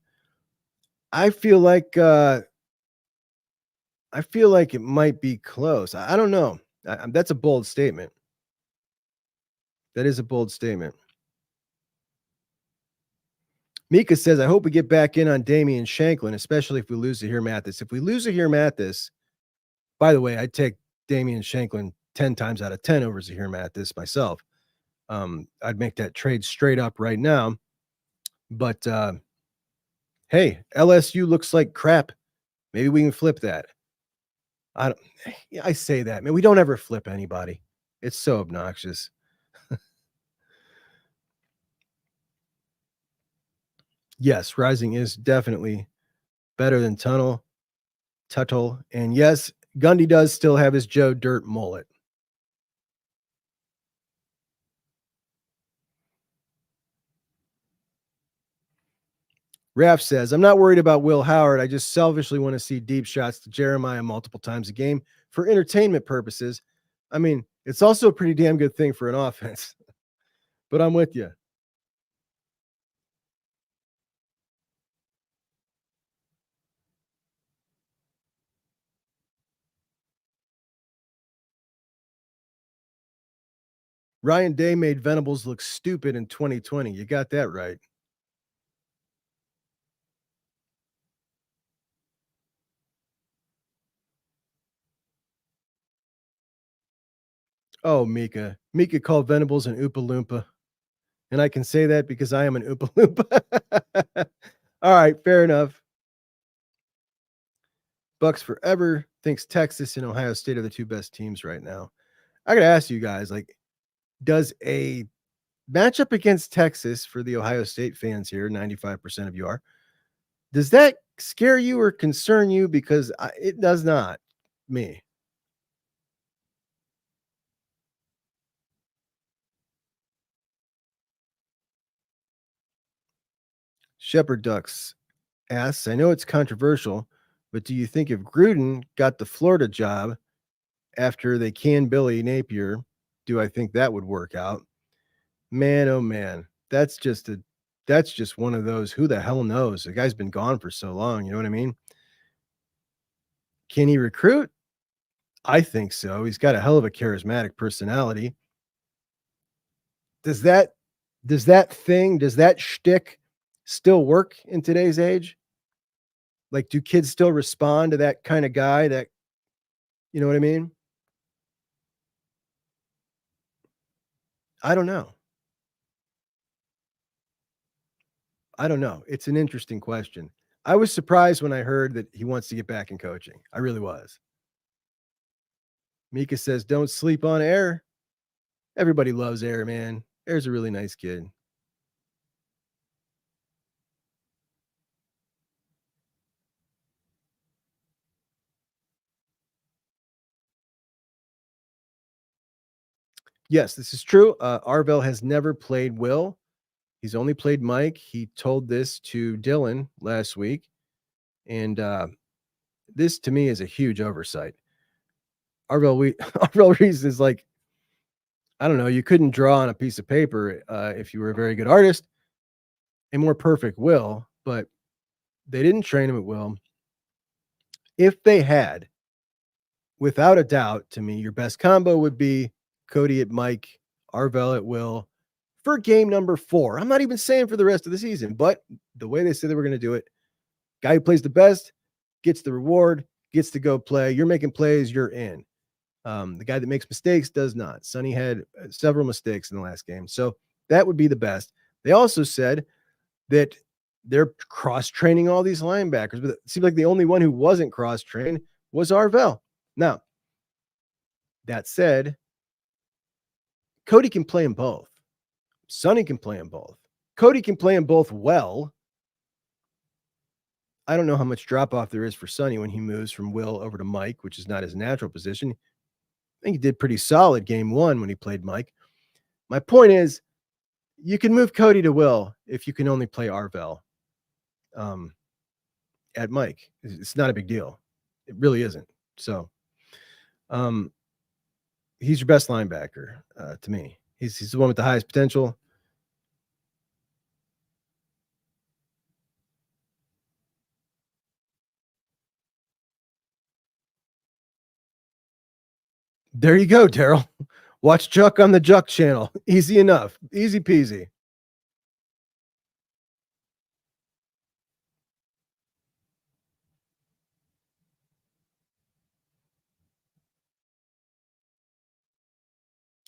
I feel like it might be close. I don't know. That's a bold statement. That is a bold statement. Mika says, I hope we get back in on Damian Shanklin, especially if we lose Zahir Mathis. If we lose Zahir Mathis, by the way, I'd take Damian Shanklin 10 times out of 10 over Zahir Mathis myself. I'd make that trade straight up right now. But hey, LSU looks like crap. Maybe we can flip that. I say that, man. We don't ever flip anybody. It's so obnoxious. Yes, Rising is definitely better than Tuttle. And yes, Gundy does still have his Joe Dirt mullet. Raph says, I'm not worried about Will Howard. I just selfishly want to see deep shots to Jeremiah multiple times a game for entertainment purposes. I mean, it's also a pretty damn good thing for an offense. But I'm with you. Ryan Day made Venables look stupid in 2020. You got that right. Oh, Mika. Mika called Venables an Oompa Loompa. And I can say that because I am an Oompa Loompa. All right, fair enough. Bucks Forever thinks Texas and Ohio State are the two best teams right now. I got to ask you guys, like, does a matchup against Texas, for the Ohio State fans here, 95% of you are, does that scare you or concern you? Because it does not me. Shepherd Ducks asks, I know it's controversial, but do you think if Gruden got the Florida job after they canned Billy Napier, do I think that would work out? Man, oh man, that's just one of those, who the hell knows? The guy's been gone for so long, you know what I mean? Can he recruit? I think so. He's got a hell of a charismatic personality. Does that shtick still work in today's age? Like, do kids still respond to that kind of guy? That, you know what I mean? I don't know. It's an interesting question. I was surprised when I heard that he wants to get back in coaching. I really was. Mika says, don't sleep on Air. Everybody loves Air, man. Air's a really nice kid. Yes, this is true. Arvell has never played Will. He's only played Mike. He told this to Dylan last week. And this, to me, is a huge oversight. Arvell Reese is like, I don't know, you couldn't draw on a piece of paper if you were a very good artist. A more perfect Will, but they didn't train him at Will. If they had, without a doubt, to me, your best combo would be Cody at Mike, Arvell at Will for game number 4. I'm not even saying for the rest of the season, but the way they said they were going to do it, guy who plays the best gets the reward, gets to go play. You're making plays, you're in. The guy that makes mistakes does not. Sonny had several mistakes in the last game. So that would be the best. They also said that they're cross-training all these linebackers, but it seemed like the only one who wasn't cross-trained was Arvell. Now, that said, Cody can play them both. Sonny can play them both. Cody can play them both well. I don't know how much drop-off there is for Sonny when he moves from Will over to Mike, which is not his natural position. I think he did pretty solid game 1 when he played Mike. My point is, you can move Cody to Will if you can only play Arvell at Mike. It's not a big deal. It really isn't. So he's your best linebacker to me. He's the one with the highest potential. There you go, Daryl. Watch Juck on the Juck channel. Easy enough. Easy peasy.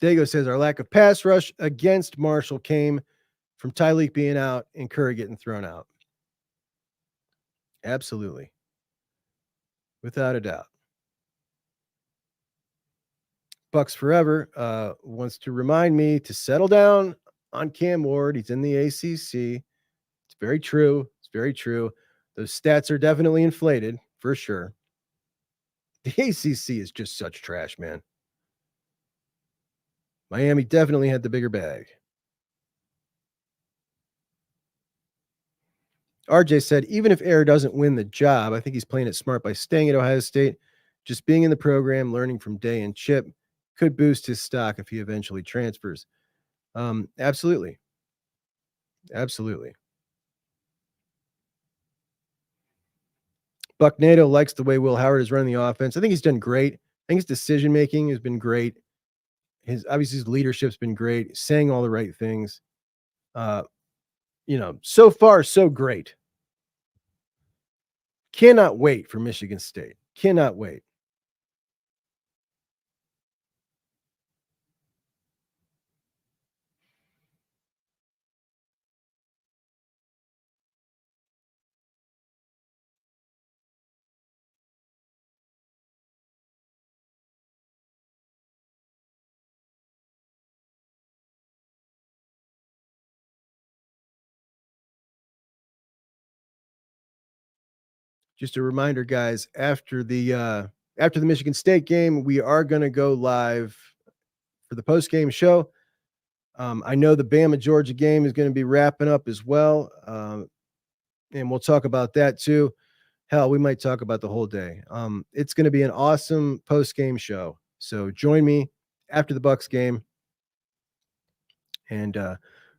Dago says our lack of pass rush against Marshall came from Tyleik being out and Curry getting thrown out. Absolutely. Without a doubt. Bucks Forever wants to remind me to settle down on Cam Ward. He's in the ACC. It's very true. It's very true. Those stats are definitely inflated for sure. The ACC is just such trash, man. Miami definitely had the bigger bag. RJ said, even if Air doesn't win the job, I think he's playing it smart by staying at Ohio State. Just being in the program, learning from Day and Chip could boost his stock if he eventually transfers. Absolutely. Absolutely. Buck Nato likes the way Will Howard is running the offense. I think he's done great. I think his decision-making has been great. His leadership's been great, saying all the right things. So far, so great. Cannot wait for Michigan State. Cannot wait. Just a reminder, guys, after the Michigan State game, we are going to go live for the post-game show. I know the Bama Georgia game is going to be wrapping up as well. And we'll talk about that too. Hell, we might talk about the whole day. It's going to be an awesome post-game show. So join me after the Bucks game. And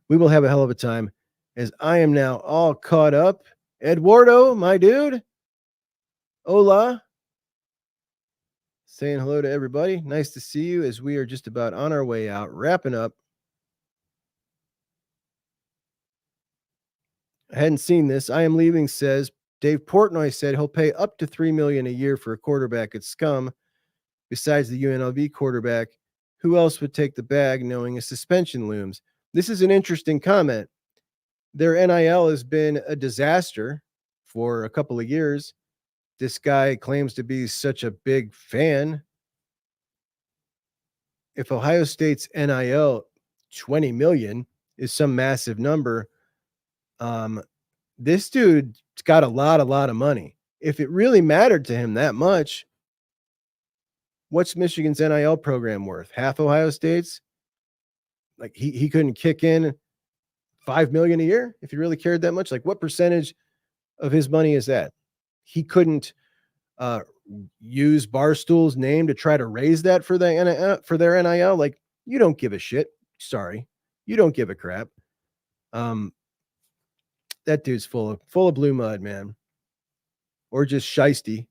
we will have a hell of a time as I am now all caught up. Eduardo, my dude. Hola. Saying hello to everybody. Nice to see you as we are just about on our way out, wrapping up. I hadn't seen this. I am leaving says Dave Portnoy said he'll pay up to $3 million a year for a quarterback at Scum. Besides the UNLV quarterback, who else would take the bag knowing a suspension looms? This is an interesting comment. Their NIL has been a disaster for a couple of years. This guy claims to be such a big fan if Ohio State's NIL 20 million is some massive number, this dude's got a lot of money. If it really mattered to him that much, what's Michigan's NIL program worth? Half Ohio State's? Like he couldn't kick in $5 million a year if he really cared that much. Like what percentage of his money is that? He couldn't use Barstool's name to try to raise that for their NIL. Like you don't give a shit. Sorry, you don't give a crap. That dude's full of blue mud, man, or just shiesty,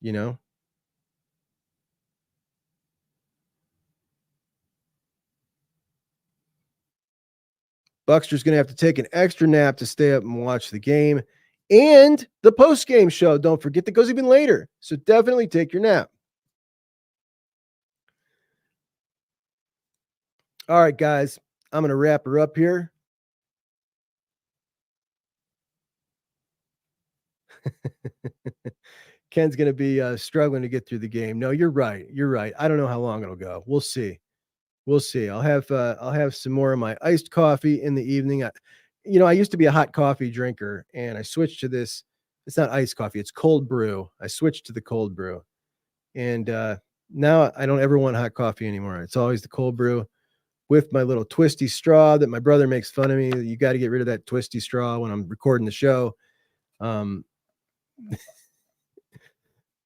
you know. Buckster's going to have to take an extra nap to stay up and watch the game and the post-game show. Don't forget that goes even later. So definitely take your nap. All right, guys, I'm going to wrap her up here. Ken's going to be struggling to get through the game. No, you're right. You're right. I don't know how long it'll go. We'll see. We'll see. I'll have some more of my iced coffee in the evening. I used to be a hot coffee drinker, and I switched to this. It's not iced coffee. It's cold brew. I switched to the cold brew, and now I don't ever want hot coffee anymore. It's always the cold brew with my little twisty straw that my brother makes fun of me. You got to get rid of that twisty straw when I'm recording the show.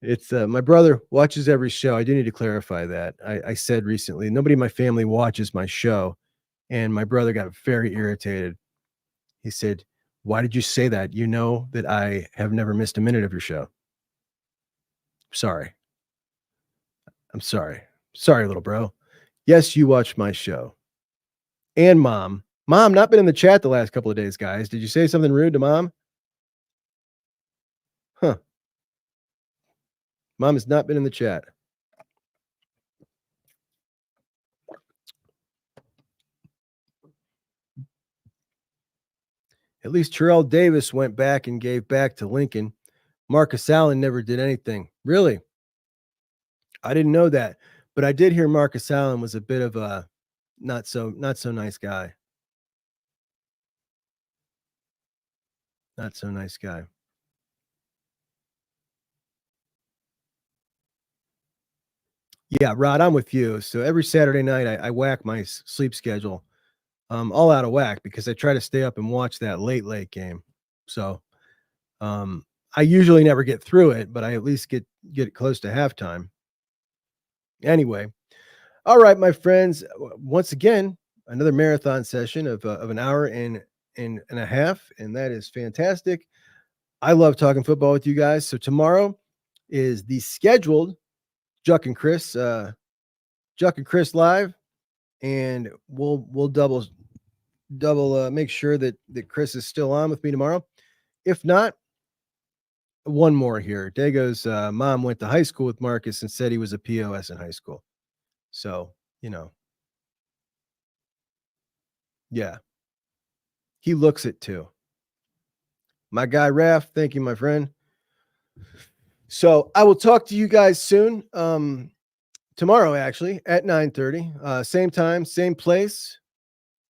It's my brother watches every show. I do need to clarify that. I said recently, nobody in my family watches my show, and my brother got very irritated. He said, "Why did you say that? You know that I have never missed a minute of your show." Sorry. I'm sorry. Sorry, little bro. Yes, you watch my show. And mom. Mom, not been in the chat the last couple of days, guys. Did you say something rude to mom? Huh. Mom has not been in the chat. At least Terrell Davis went back and gave back to Lincoln. Marcus Allen never did anything. Really? I didn't know that. But I did hear Marcus Allen was a bit of a not so nice guy. Not so nice guy. Yeah, Rod, I'm with you. So every Saturday night, I whack my sleep schedule all out of whack because I try to stay up and watch that late game. So I usually never get through it, but I at least get close to halftime. Anyway, all right, my friends. Once again, another marathon session of an hour and a half, and that is fantastic. I love talking football with you guys. So tomorrow is the scheduled Juck and Chris live, and we'll double make sure that Chris is still on with me tomorrow. If not, one more here. Dago's mom went to high school with Marcus and said he was a POS in high school. So, yeah, he looks it too. My guy, Raph, thank you, my friend. So I will talk to you guys soon. Tomorrow, actually, at 9:30, same time, same place.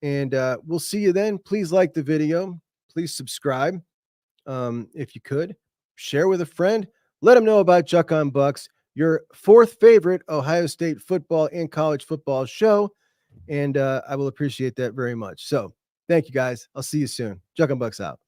And we'll see you then. Please like the video. Please subscribe. If you could, share with a friend. Let them know about Juck on Bucks, your fourth favorite Ohio State football and college football show. And I will appreciate that very much. So thank you, guys. I'll see you soon. Juck on Bucks out.